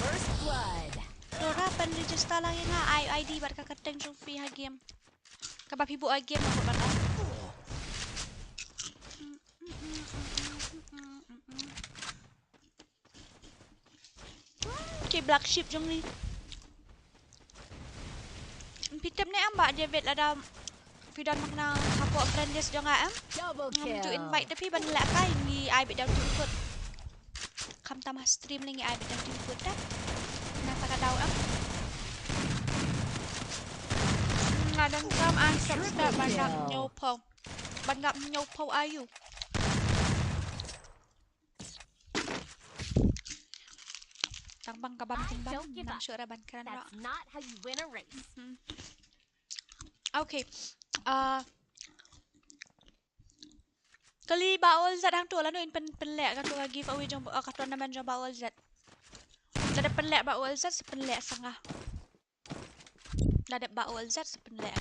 First blood. Dora pen register lang nga ID bar kakateng jong fee ha game. Kabab hibu a game ako ban. Okay, black sheep jong ni. Pitap ni amba dia vet ada Fidan makna hapo friendless jong am. Double kill. To invite tapi ban la kai ni ai bet daw tu Kam tamah stream lagi ai bedah timput dah. Kenapa ka daw am? Ngadang kam an subscribe banyak nyopau. Banyak nyopau ayu. Tang bang kabam timbang nang syura ban kran ra. That's not how you win a race. Okay. Kali baol zat hang tu lah no in penlek ka tu giveaway jong ka tournament jong baol zat. Ada penlek baol zat sepenlek setengah. Ada baol zat sepenlek.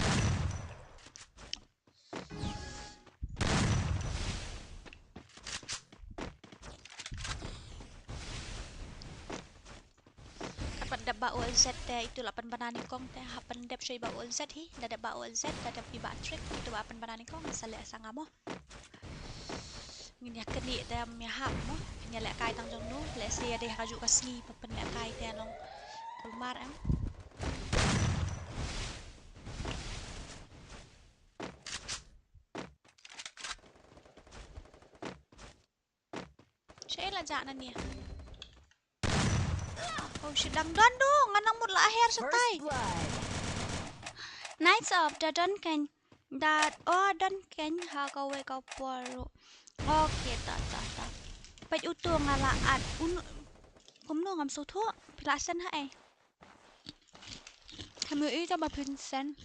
Dapat ada baol zat teh itu 8 banani kong teh hapan dep shoy baol zat hi. Ada baol zat ada pi trick itu 8 banani kong selek setengah mo. Ini akan ni dah mihap mo. Nyalek kai tang jong nu. Let's say ada haju kasni papen lek kai teh long kulmar am. Saya lah jak nan ni. Oh shit dang don do nganang mut la aher setai. Nights of the don kan dat don kan ha ka we ka poro. Okay, tak. Pai utuh ngalaat. Kumno ngam soto. Pilasan ha ai. Kami ita ba pinsan.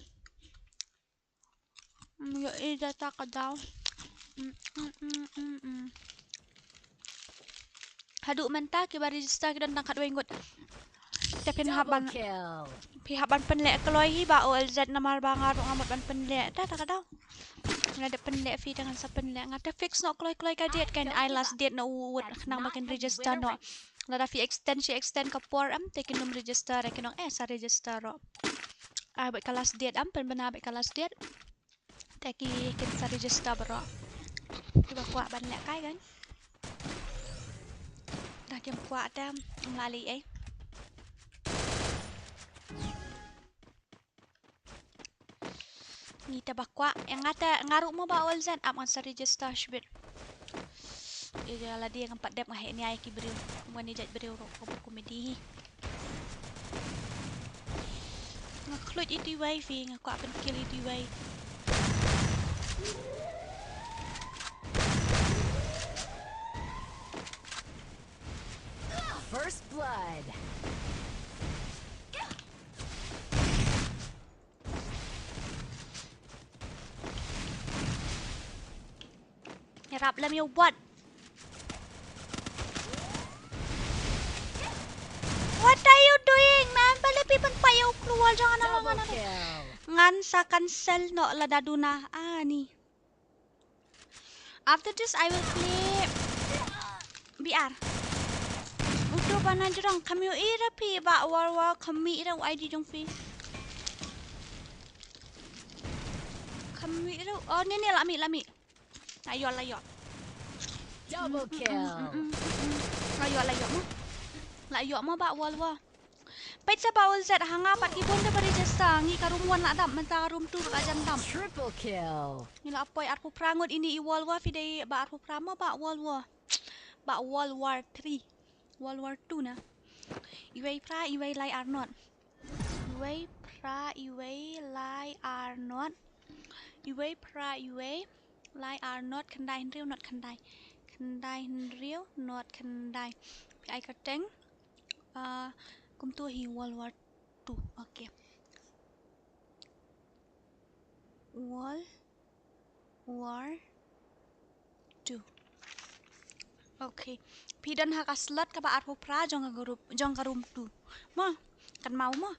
Yo ida ta ka daw. Hadu menta ke bari register ke dan tangkat wengut. Tapi haban pihaban penlek keloi hi ba OLZ namar bangar ngamut ban penlek dah tak daw. Ada penlek fee dengan sepenlek ngata fix no kloi ka date kan I last date no wood nang makin register no lada fee extend ka por am take num register kan sa register ro bet ka last date am pen bena bet ka last date take kin sa register bro tiba kuat ban lek kai kan kem kuat dah lali ni tabakwa yang ada ngaruk mo ba all zan up on sa register shbit ya la dia ngampat dep ngah ni ai ki beriu ngani jat beriu ro komedi ngaklut itu wai fi ngakwa pen kill itu wai First blood. Nyerap lam you what? What are you doing, man? Balik pipan pa you keluar jangan Double alang kill. ngan sa cancel no la daduna ni. After this I will play BR. Udah bana jerang Kɣɪʟᴏ pi ba war Kɣɪʟᴏ ID jong fi. Kɣɪʟᴏ oh ni lami. Layot. Double kill. Layot mo ba wal wa. Pait sa baul Z hanga pat ki bonda bari jesta ngi karumuan la dam menta room 2 ka jam dam. Triple kill. Ni la apoy arpu prangot ini iwal wa fi dai ba arpu prama ba wal wa. Ba World War 3. World War 2 na. Iway pra iway lai Arnold. Iway pra iway lai Arnold. Iway pra iway lai Arnold khandai riu not khandai. Khandai riu not khandai. Pi ai ka teng kum tu hi World War 2. Okay. World War 2. Okay. Pidan ha ka slot ka ba arpo pra jong karum tu. Mo kan mau mo.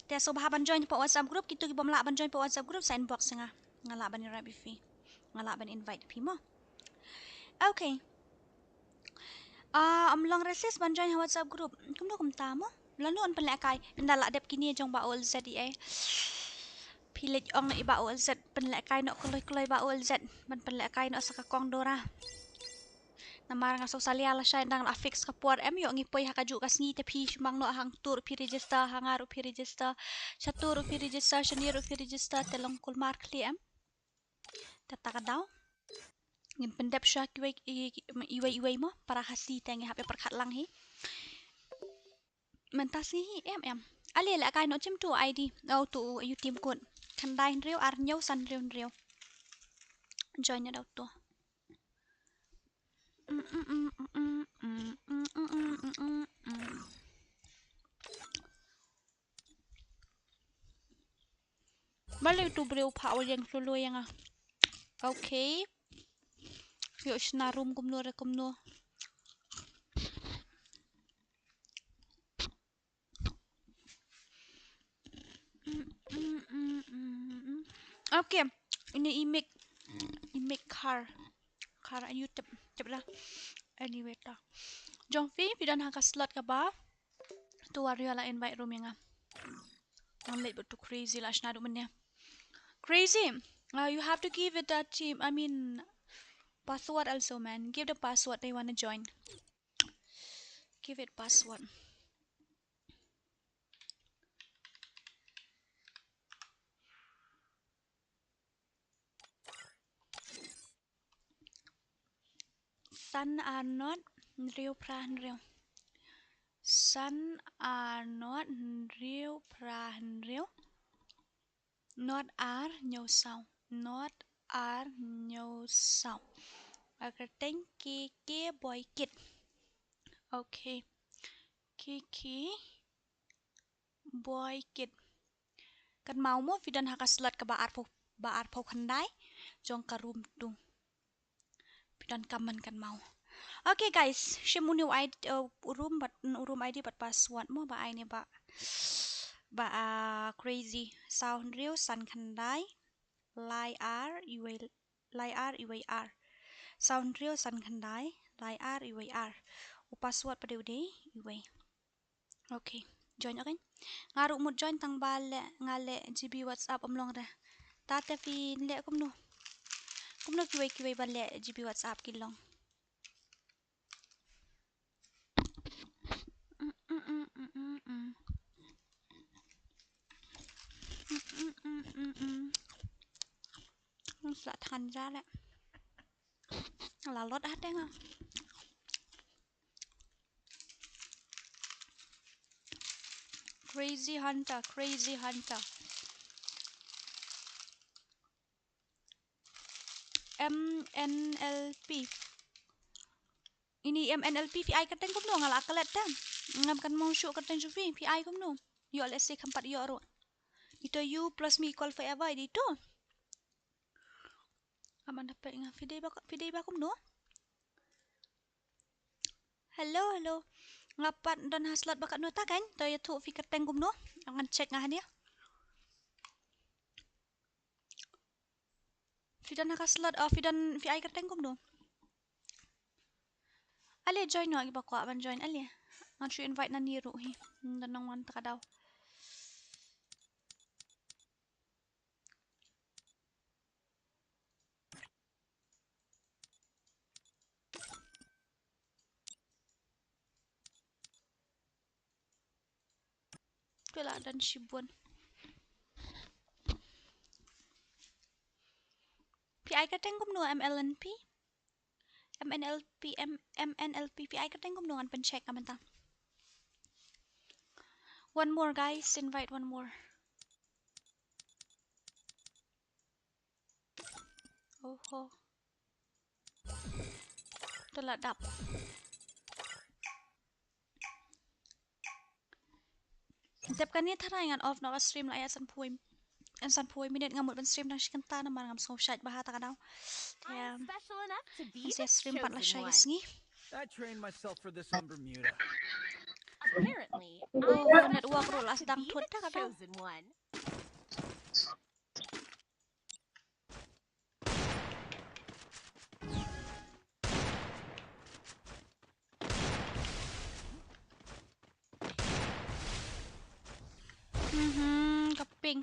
Te so ba ban join po WhatsApp group kitu ki bom la ban join po WhatsApp group sa inbox nga. Ngala ban ni rabi fi. Ngala ban invite pi mo. Okay. Amlong reses ban join ha WhatsApp group. Kum ta mo. Lanu on penlek kai pendala dep kini jong ba ol z ai. Pilet ong iba ol z penlek kai no koloi ba ol z ban penlek kai no sa ka kong dora. Namarang aso salia la siya nang affix ka puar em yo ngipoy hakaju kas ngi te pi mang no hang tur pi register hangaru pi register chatur pi register shaniru pi register telong kul mark li em tataka daw ngin pendep siya iway mo para Khasi tengi hape perkat lang hi mentas hi em ali la kai no chim tu ID oh tu you team kun khandai riu ar nyau san riu join ya daw tu balik tu beliau power yang solo yang okay yuk senarum kumno okay ini imik car YouTube ceplah anyway ta jong fi pidan ha ka slot ka ba tu wario la invite room yang ang late but too crazy la shnadu menya crazy you have to give it that team password also man give the password they want to join give it password San Arnold Riu Prahan Riu San Arnold Riu Prahan Riu Not R nhau sau Not R nhau sau agar tên Kiki boy kid okay Kiki boy kid kan mau mo vidan hakaslat ka ba arpo khandai jong ka room tu pidan kaman kan mau okay guys shemuni ID room ID but password mo ba ai ni ba crazy sound real san khandai lai r iwr sound real san khandai lai r iwr u password pada udah iwai okay join okay ngaruk mut join tang bale ngale GB WhatsApp omlong dah tata fi le kumno kiwai bale GB WhatsApp kilong Sẽ thành ra đấy là lót át đấy không? Crazy Hunter, Crazy Hunter. MNLP. Ini MNLP VI kateng kum no ngala akalet tam. Ngam kan mau show kateng juvi VI kum no. Yo let's say kampat yo ro. Ito you plus me equal forever itu. Aman dapat ngah video ba kum no. Hello. Ngapat dan haslat bakat no ta kan? To ya tu fi kateng kum no. Angan check ngah dia. Fidan nakaslat fidan VI kateng kum no. Ali join no agi bakwa ban join ali. Ngan shu invite na niru hi. Dan nang wan ta daw. Kela dan Shibun. PI kateng kum no MLNP. MNLP PI kateng kum no ngan pencheck amanta. One more guys, invite one more. Oh. Telah dap. Tapkan ni thara ngan off na stream la Nsoᴍᴜᴜ minute ngamut ban stream nang shikanta naman ngam 쏘ǳᴏᴜᴜᴜ ta kadaw. Kaya I'm special enough to be sa the stream pat la siya chosen one. ngi. I trained myself for this on Bermuda. Apparently, Oh, I'm network special ro enough las to dang be thut the ta kadaw. chosen one. Kaping.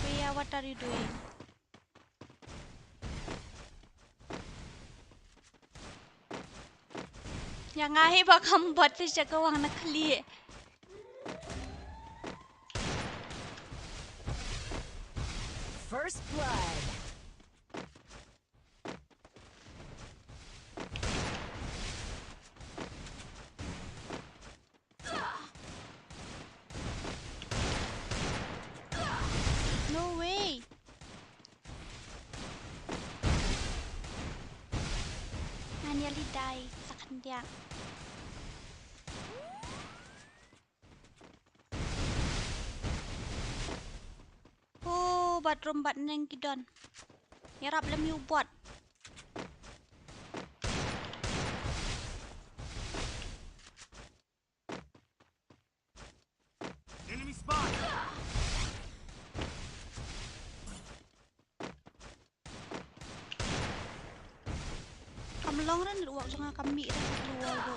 Kuya, what are you doing? Yang ngahi ba kambat siya kawang nakali. First blood. No way. I nearly died sa kanya. Oh, bathroom bat nang kidon. Yarap lam yu bot. Enemy spot! Kamlong rin luwag sa nga kami rin luwag.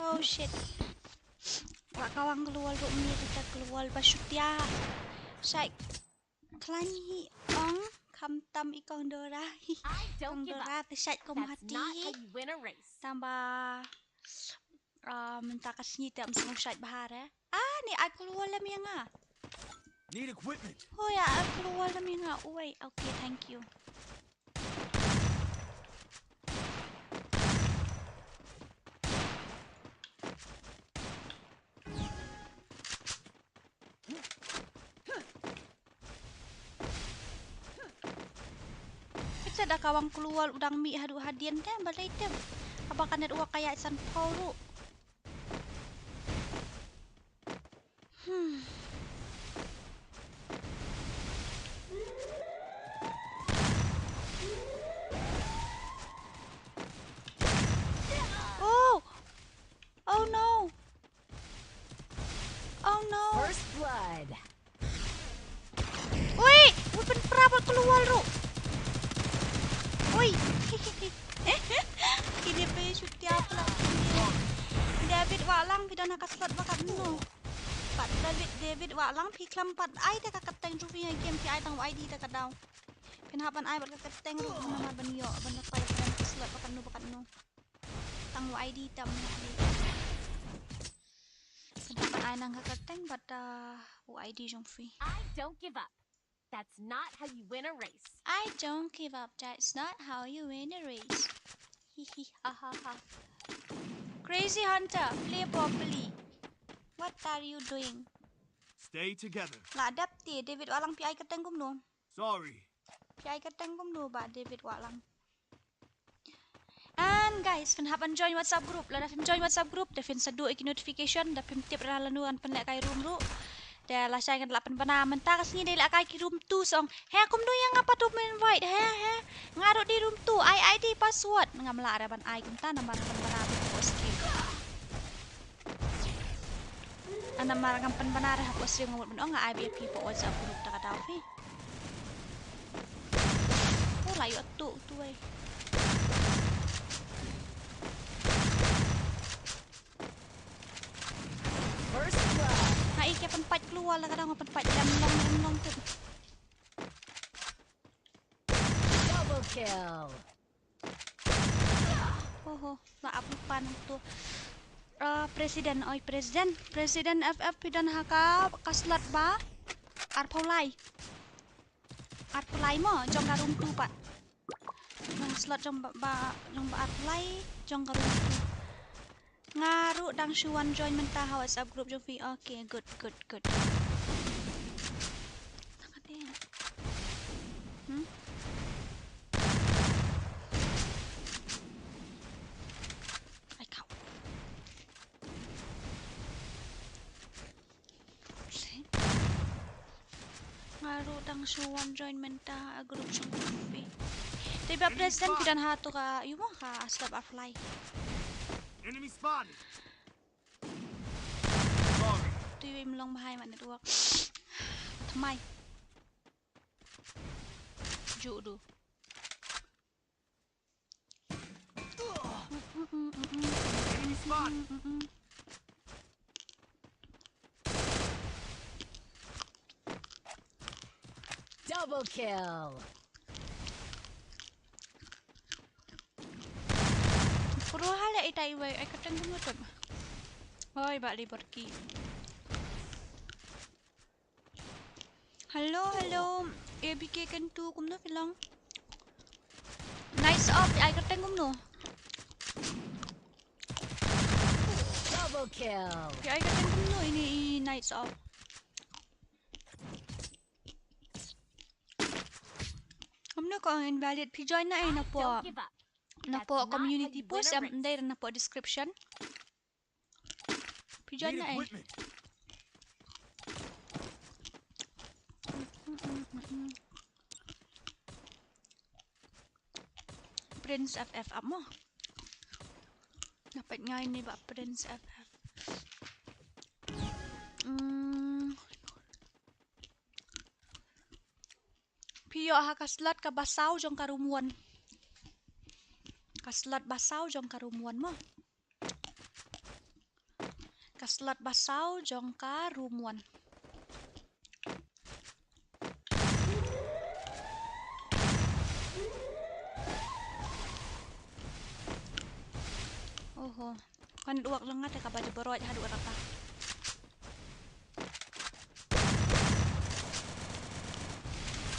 Oh shit. Wakawang keluar do mi kita keluar basutya. Sai klani ong kam tam ikong dora. I don't Ikong give dora up. tesat kom That's not how hati. you win a race. Tambah minta kasih tam semua syait bahar eh. Ah ni at keluar lam yang ah. Need equipment. Oh ya at keluar lam yang ah. Wait, okay, thank you. Ada kawang keluar udang mi hadu hadian tem balai tem. Apakah net uak kayak san pauru. Oh no. Oh no. First blood. Wait, weapon perabat keluar ru. Oi. Kini pe shoot dia pula. David walang pidana kaslat bakat no. Pat David walang pi klampat ai ta kakateng rupi game pi ai tang ID ta kadaw. Pinahapan ai bat kakateng ru nama ban yo ban tay kaslat bakat no. tang ID tam ni. Dapat ai nang kakateng but ID jong free. I don't give up. That's not how you win a race. I don't give up. That's not how you win a race. Hihi ha ha ha. Crazy Hunter, play properly. What are you doing? Stay together. Ngadap ti David walang pi ai kateng kum no. Sorry. Pi ai kateng kum no ba David walang. And guys, fin hapan join WhatsApp group. Lada fin join WhatsApp group, da fin sadu iki notification, da fin tip ra lanuan pen kai room ru. Da la sai kan lapan bana menta kasni dai la kai ki room 2 song. He kum nu yang apa tu invite he. Ngaruh di room 2, ID password ngamla ada ban ai kum ta nambar kan bana post stream. Ana marang pen bana ra post stream ngamut ben nga IBP po WhatsApp group ta ka daw fi. Oh layu tu ai. First blood. Hai ke penpat keluar lah kadang penpat lam tu. Double kill. Oh, maaf lupa tu. Presiden FF pidan haka kaslat ba? Arpolai mo jong garum tu pak. Nang slot jong ba arpolai jong garum tu. Ngaru dang shuan join mentah WhatsApp group jong fi. Okay, good. I count. Ngaru dang shuan join mentah group jong fi. Tiba presiden pidan hatu ka yumo ka slot arpolai. Enemy spotted. Sorry. tuy im long bahai mak network ทำไม dụ đủ Enemy spotted. Double kill. Puro hala itai wai ai katang gumutom. Hoy ba Liberty. Hello. ABK kan tu kumno filang. Nice up ai katang gumno. Double kill. Ai katang gumno ini nice up. Kumno ko invalid pi join na ai na po. Don't give up. Napo community post am ndai na po description. Pijan na eh. Prince FF up mo. Dapat nga ini ba Prince FF. Piyo ha kaslat ka basaw jong karumuan. Kaslat basaw jong karumuan mo. Kaslat basaw jong karumuan. Oho, kan duwak lang nga ka ba di borot hadu rata.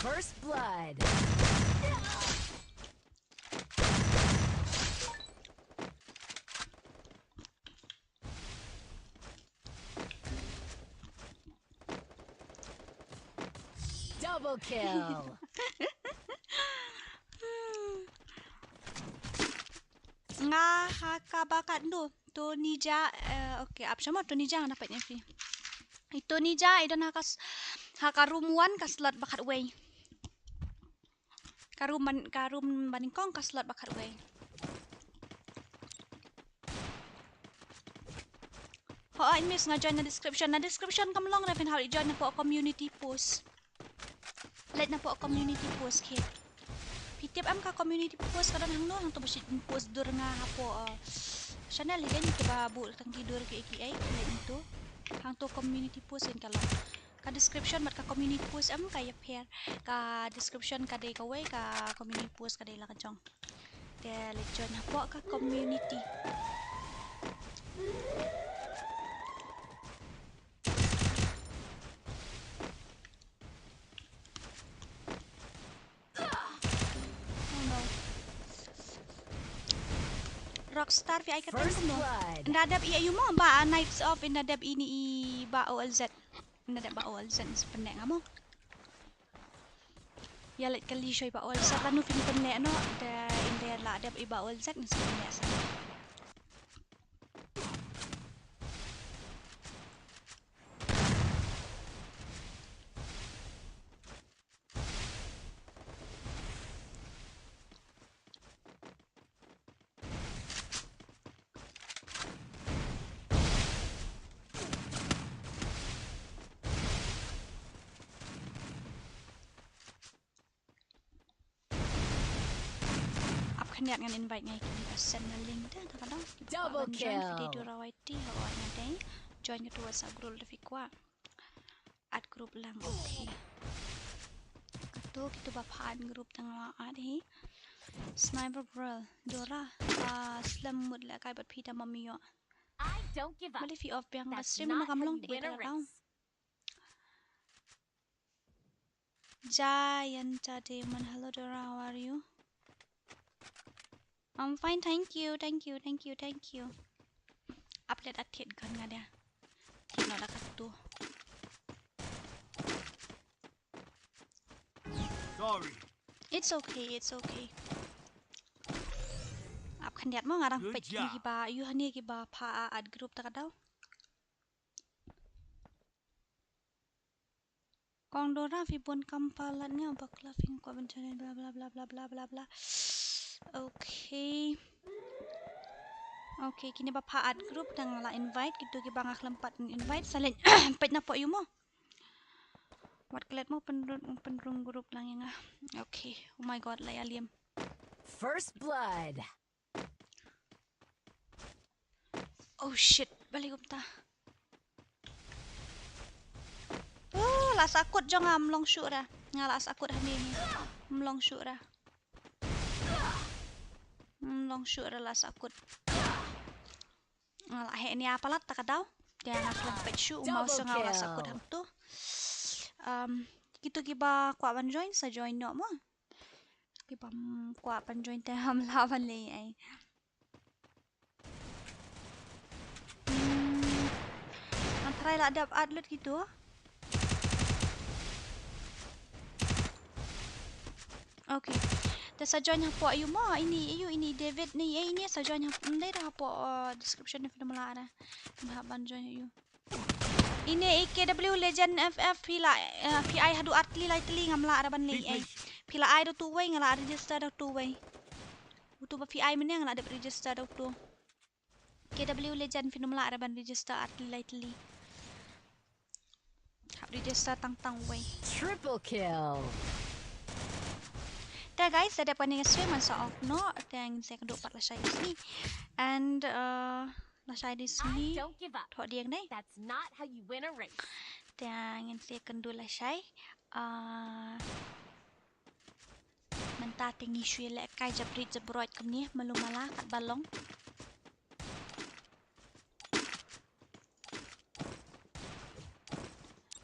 First blood. Double kill. Nga hakabakat do. To nija okay, apa sama to nija napatnya fi. Itu nija idan hakarumuan kaslat bakat way. Karum baningkong kaslat bakat way. Ho I miss nga join na description. Na description kam long na fin how join na po community post. Let na po community post kit. Pitip am ka community post kadang hang no hang to basit post dur nga hapo channel gan ke babu tang tidur ke iki ai itu hang to community post in kalau ka description mat ka community post am kaya pair ka description ka day ka way ka community post ka day la ka jong Dia join apa ke community. Rockstar vi kata no. Nadab iya you mo ba Nights of nadab ini I B쏘ᴏᴜᴜ. Nadab B쏘ᴏᴜᴜ sepenek ngamo. Ya let kali shoy B쏘ᴏᴜᴜ lanu fin penek no da in there la nadab I B쏘ᴏᴜᴜ sepenek sana. Niat ngan invite ngai kita send na link dah kadang double kill video durawati hawanya dai join ketua subgroup lebih kuat ad group lang okay ketu kita bapaan group tengah hi Snipergirl dora slam mood la kai bat phita mamiyo I don't give up. Bali fi off yang That's stream not makam how long you tiga win a tahun race. Giant Demon, hello Dora, how are you? I'm fine, thank you. Update atit kan nga dia. Kino na katu. Sorry. It's okay. Ap kan diat mo ngarang Good page job. ni ba, you hani ba pa ad group ta daw. Kong Dora fi bon kampalannya bakla fin ko bencana bla bla bla bla bla bla bla. Okay, kini bapa ad group tang la invite gitu ki bangak lempat invite salin pet na po mo. Wat kelet mo penrung group lang yang ah. Okay, oh my god la aliam. First blood. Oh shit, balik umta. Oh, las akut jong amlong syuk dah. Ngalas akut hani ni. Mlong syuk dah. Long syuk dah las akut. Ngalah he ni apalat tak tahu. Dia ngak lempet syuk mau sengalas akut hang tu. Gitu kiba kuat ban join sa join no mo. Kiba kuat ban join te ham lawan le ai. Antara lah ada atlet gitu. Okay. Dah sa join hapo ayu mo ini David ni ini sa join hapo ndai dah hapo description ni film la ada. Nah ban join ayu. Ini KW Legend FF pila PI hadu artli lai teli ngamla ada ban lai ai. Pila ai do two way ngala register do two way. Butuh ba PI mana ngala ada register do tu. KW Legend film la ada ban register artli lai teli. Hab register tang way. Triple kill. Dah guys, saya dapat dengan stream Ɂ dan saya kedua part lasai di sini. And lasai di sini. I don't give up. Thok dia ni. That's not how you win a race. Dan saya kedua lasai. Mentah tinggi shui lek kai jabrit jabroit kem ni melumala kat balong.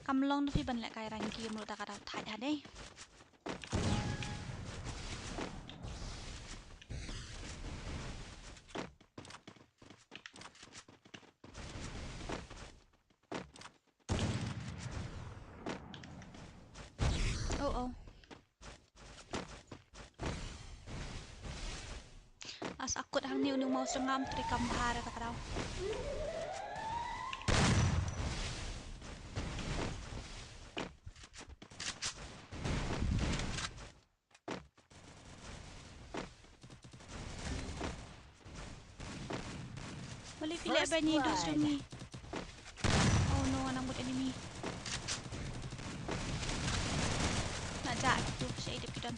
Kamlong tu fi ban lek kai rangi menurut tak ada thai dah deh. Oh. As akut hang ni unung mau sengam tri kambar ka karau. Boleh pilih banyak dos ni. Oh no, anak buat enemy. Nak tu saya hidup kita.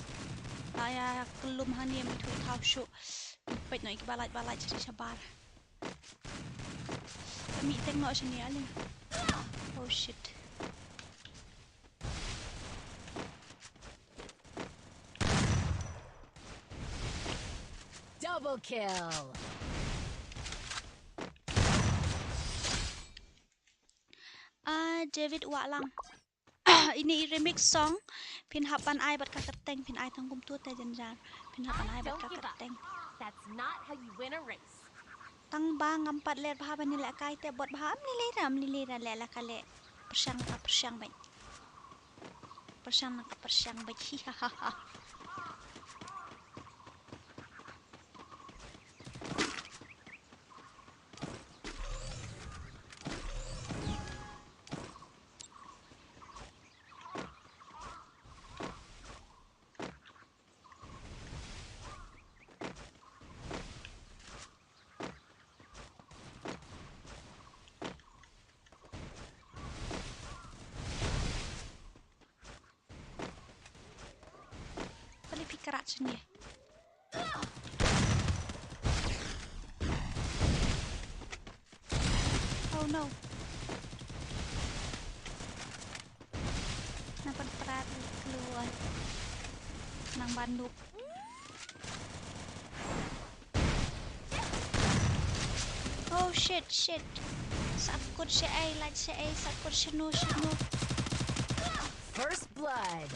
Saya kelum hani yang itu kau syuk. Pet nak balai jadi sabar. Kami tengok sini alih. Oh shit. Double kill. David Walang. Ini remix song. Pin hapan ai bat kaketeng pin ai tangkum tu te janjan. Pin hapan ai bat Don't give up. kaketeng. That's not how you win a race. Tang bang ngampat ler bahaban nila kai te bot baham nilira lela kale. Persyang baik. Persyang baik. Hihaha. Sini. Oh no. Kenapa berat keluar? Nang banduk. Oh shit. Sakut si ai, like si ai, sakut shinu. First blood.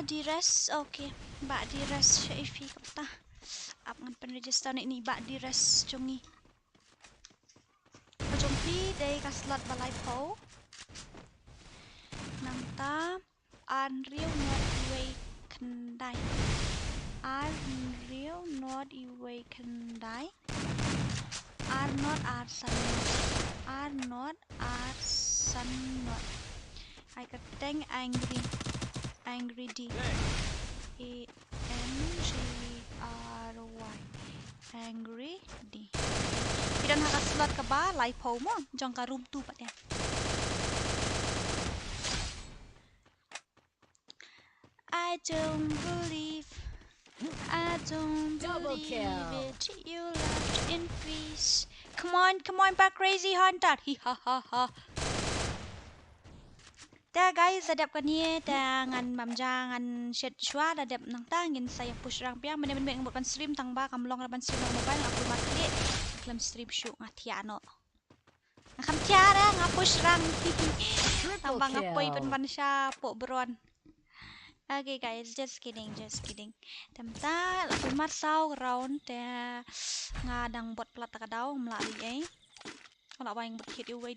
Di-res. Okay. Bak di-res Syaifi kapta. Up ngan penregister ni bak di-res jongi. Jongpi day ka slot balai po. Nang ta Unreal not away kendai. Unreal not away kendai. Are not I keteng angry D. ANGRY angry D. Tidak nak slot ke ba live po mo jong ka room 2 patya. I don't believe it. You love to increase. Come on back crazy hunter. Hihaha. Ta guys, adap kan ni tangan mamjangan shed shwa adap nang tangin saya push rang piang men bukan stream tang ba kamlong laban stream nang mobile aku makli klam stream shoot ngatiano. Ngam tiara ngapush rang. Tambang apoy ban siya po bron. Okay guys, just kidding. Tamta aku marsaw round ta ngadang bot plat ka daw mlali Kalau bayang bot hit away.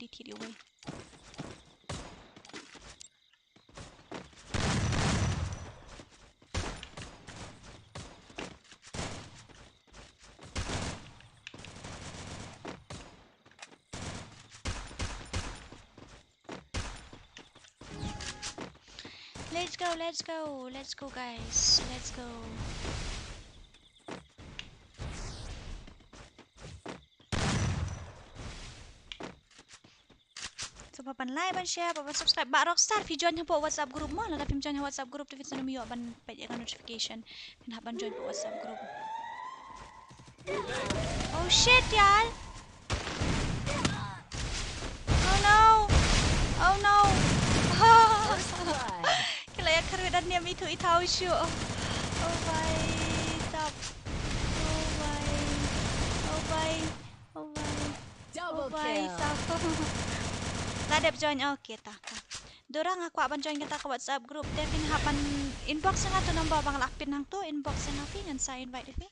Let's go guys. Let's go. So papan like, ban share, papan subscribe. Bak Rockstar fi join po WhatsApp group mo. Lah tapi join WhatsApp group tu Dɪsᴛʀɪᴄᴛ ban page notification. Pin ban join po WhatsApp group. Oh shit, y'all. Oh no. Kaya karudan niya itu itaw siyo. Oh bye. Stop. Oh bye. Double kill. Stop. Ladap join okay ta. Dorang aku akan join kita ke WhatsApp group. Devin hapan inbox nga to nambah bang lakpin hang to inbox nga fi ngan sa invite fi.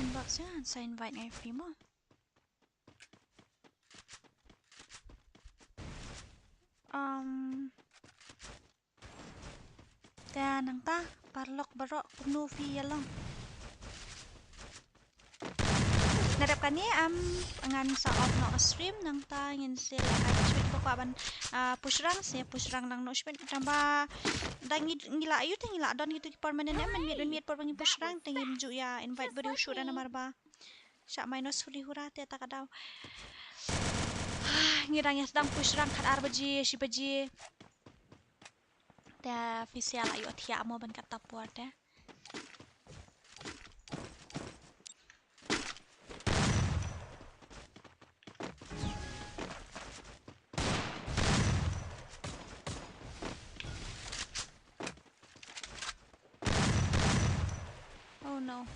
Inbox nga sa invite nga fi mo. Dan nang ta parlok barok penuh fi yalong. Nadap kan ni ngan sa off no stream nang ta ngin sila stream ko ban push rang nang no stream tambah dang ngila ayu ngila don gitu permanent men por bang push rang tengin ju ya invite beri usura na marba. Sya minus huli hura te ta kadaw. Ngirang ya sedang push rang kat arbaji si baji. Da official ayo tia mo ban kata puar da. Oh no.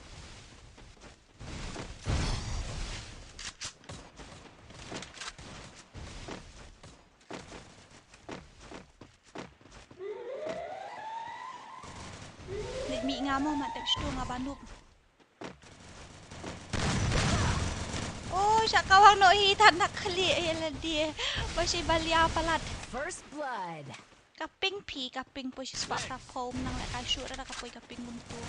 Lịch Mỹ ngắm không mà tập trung ngắm bán đục. Ôi, chắc kau hang noi tan nak Kɣɪʟᴛᴇ dia. Masih balia palat. First blood. Kaping pi kaping po si spot ra foam nang lại kai shoot ra kapoy kaping buntu.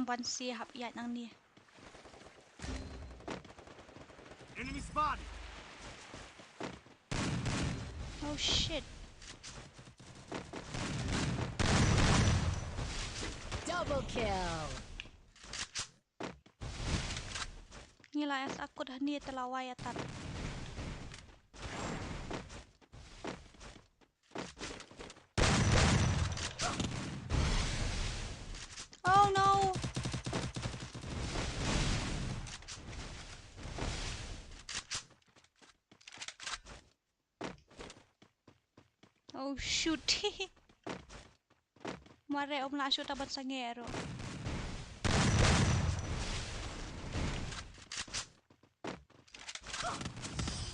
One C hấp yat nang ni. Enemy spotted. Oh shit. Double kill. Ni lah as aku dah ni telawai atat. Oh no. Oh shoot. Mare om la shoot aban sangero.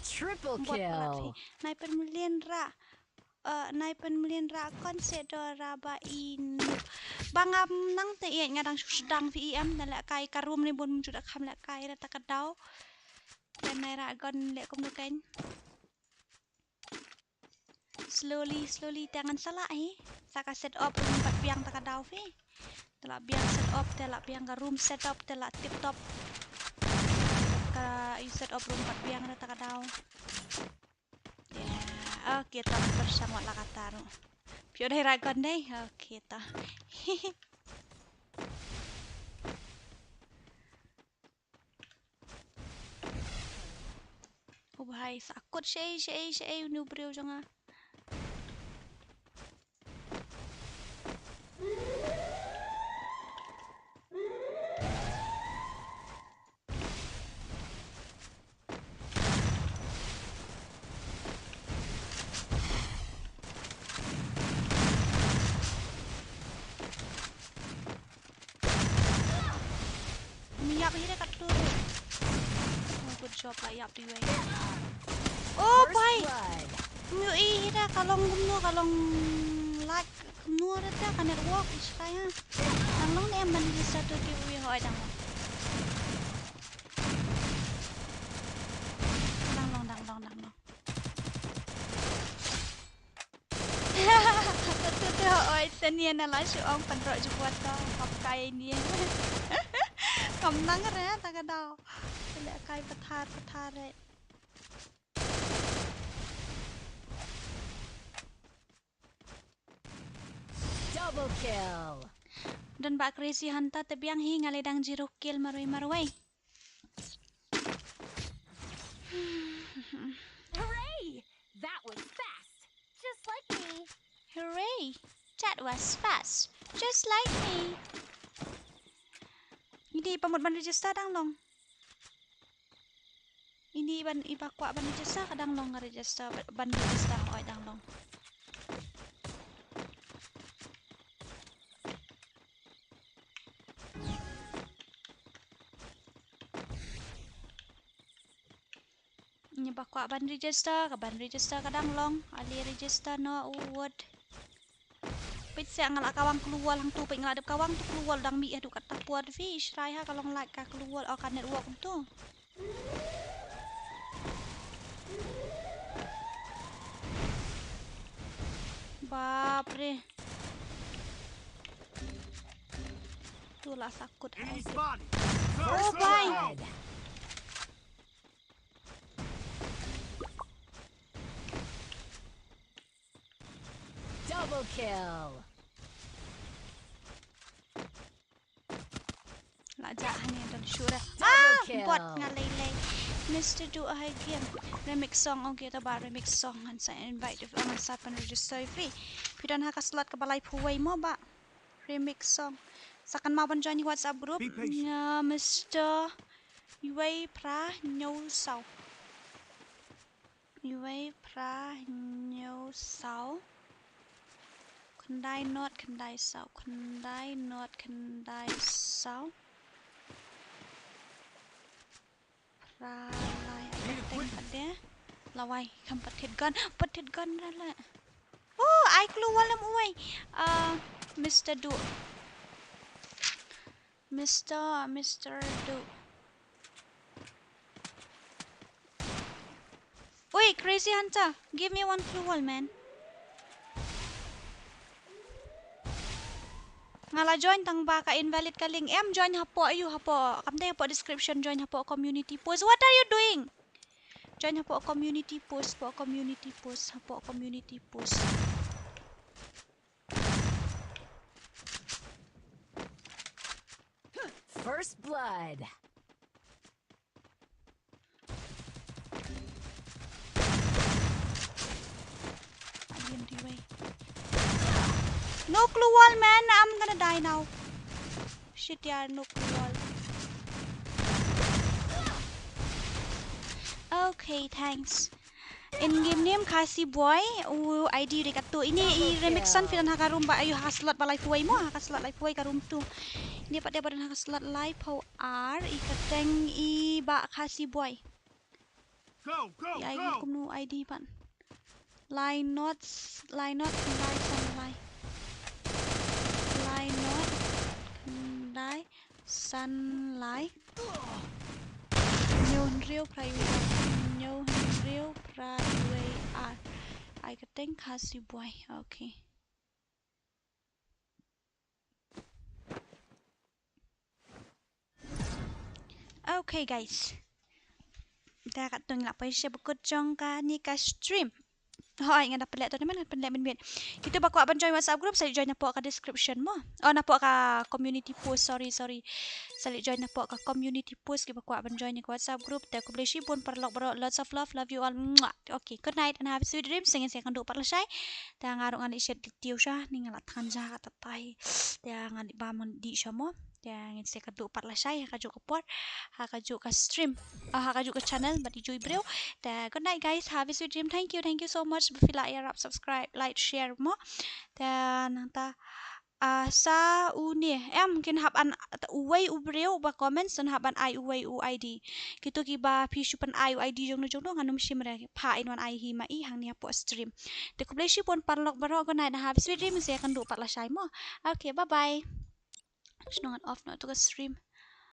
Triple kill. Snipergirl consider raba in bangam nang te iet ngadang sedang VM dan lek kai karum ni bon juda kham lek kai ra takadau dan nai ra gon lek komnukan slowly jangan salah saka set up room 4 biang takadau fi telak biang set up telak biang ka room set up telak tip top ka set up room 4 biang ra takadau. Oke, kita bersama lah kata Pio dai ragon deh. Oke, ta. Oh bahai, sakut syai nu brio jangan. Good job lah yap di way. Oh bye. Mᴏᴇ dah kalong like kumno dah kan network isaya. Nang long ni amban di satu giveaway hoi dang. Dang. Tu oi senian lah si ong penrok jubuat dah pakai ni. Cầm nang ra ta ka dau. Lek kai pathar re. Double kill. Dan bak crazy hanta tebiang hi ngaledang 0 kill marwai. Hooray! That was fast. Just like me. Hooray! That was fast. Just like me. Ini pamut ban register dang long. Ini ban ibakwa ban register kadang long register ban register oi dang long. Ini bakwa ban register kadang long. Ali register no wood. Pit siang ngalak kawang keluar lang tu pit ngadep kawang tu keluar dang mi adu kat tapuar fish rai ha kalau like ka keluar akan network tu. Babre. Itulah sakut. Enemy spotted. Oh bye. Double kill. Lajak ni dan syurah. Double kill. Bot ngalai-lai. Mr. Do I game remix song okay to ba remix song han sa invite if ang sa pan register free pidan ha ka slot ka balay puway mo ba remix song sakan maban join yung WhatsApp group Be patient. Mr. Mᴏᴇ Mᴏᴇคันได้นอดคันได้เสาคันได้นอดคันได้เสาพระลายอะไรเต็งปัดเด้ละไว้คำปัดเท็ดกันนั่นแหละโอ้ไอ้กลัวแล้วมวยMr. Do Mr. Do Oi, Crazy Hunter, give me one clue wall, man. Ngala join tang ba ka invalid ka link join hapo ayu hapo kamday hapo description join hapo community post. What are you doing? Join hapo community post hapo community post. First blood. No clue wall, man. I'm gonna die now. Shit, yeah, no clue wall. Okay, thanks. In-game name Khasi boy. ID dekat tu. Ini remixan filan hakarum ba ayo haslot ba live way mo haslot live way karum tu. Ini pak dia badan haslot live power ikateng ba Khasi boy. Go, go, I go! kumnu ID pan. Line not line sunlight. Line not kendai sunlight. Nyo private I think Khasi boy. Okay. Okay guys. Dah kat tong nak share berikut jong ka ni ka stream. Hoi nga dapat tu naman dapat min. Kita bakal aban join WhatsApp group saya join napo ka description mo. Oh napo ka community post sorry. Saya join napo ka community post kita bakal aban join ka WhatsApp group. Te ko boleh pun perlok bro lots of love you all. Okay, good night and have a sweet dreams. Singin saya akan do parlasay. Te ngarong ani shed tiu siya ning lathan ja tatay. Te ngani ba mon di siya mo. Yang saya kadu parlasay hakajuk ka port hakajuk ka stream hakajuk ka channel but enjoy bro. Good night guys, have a sweet dream. Thank you so much. Bila Arab subscribe, like, share mo. Dan ta sa uni mungkin hab an uway ubreu ba comments dan hab an I uway ID. Kito kiba pishu pan I ID jong no nganum shimre pa in wan I hi mai hang ni po stream. De kubleshi pon parlok baro good night and have a sweet dream. Saya akan do parlasay mo. Okay, bye bye. Snongan off na to ka stream.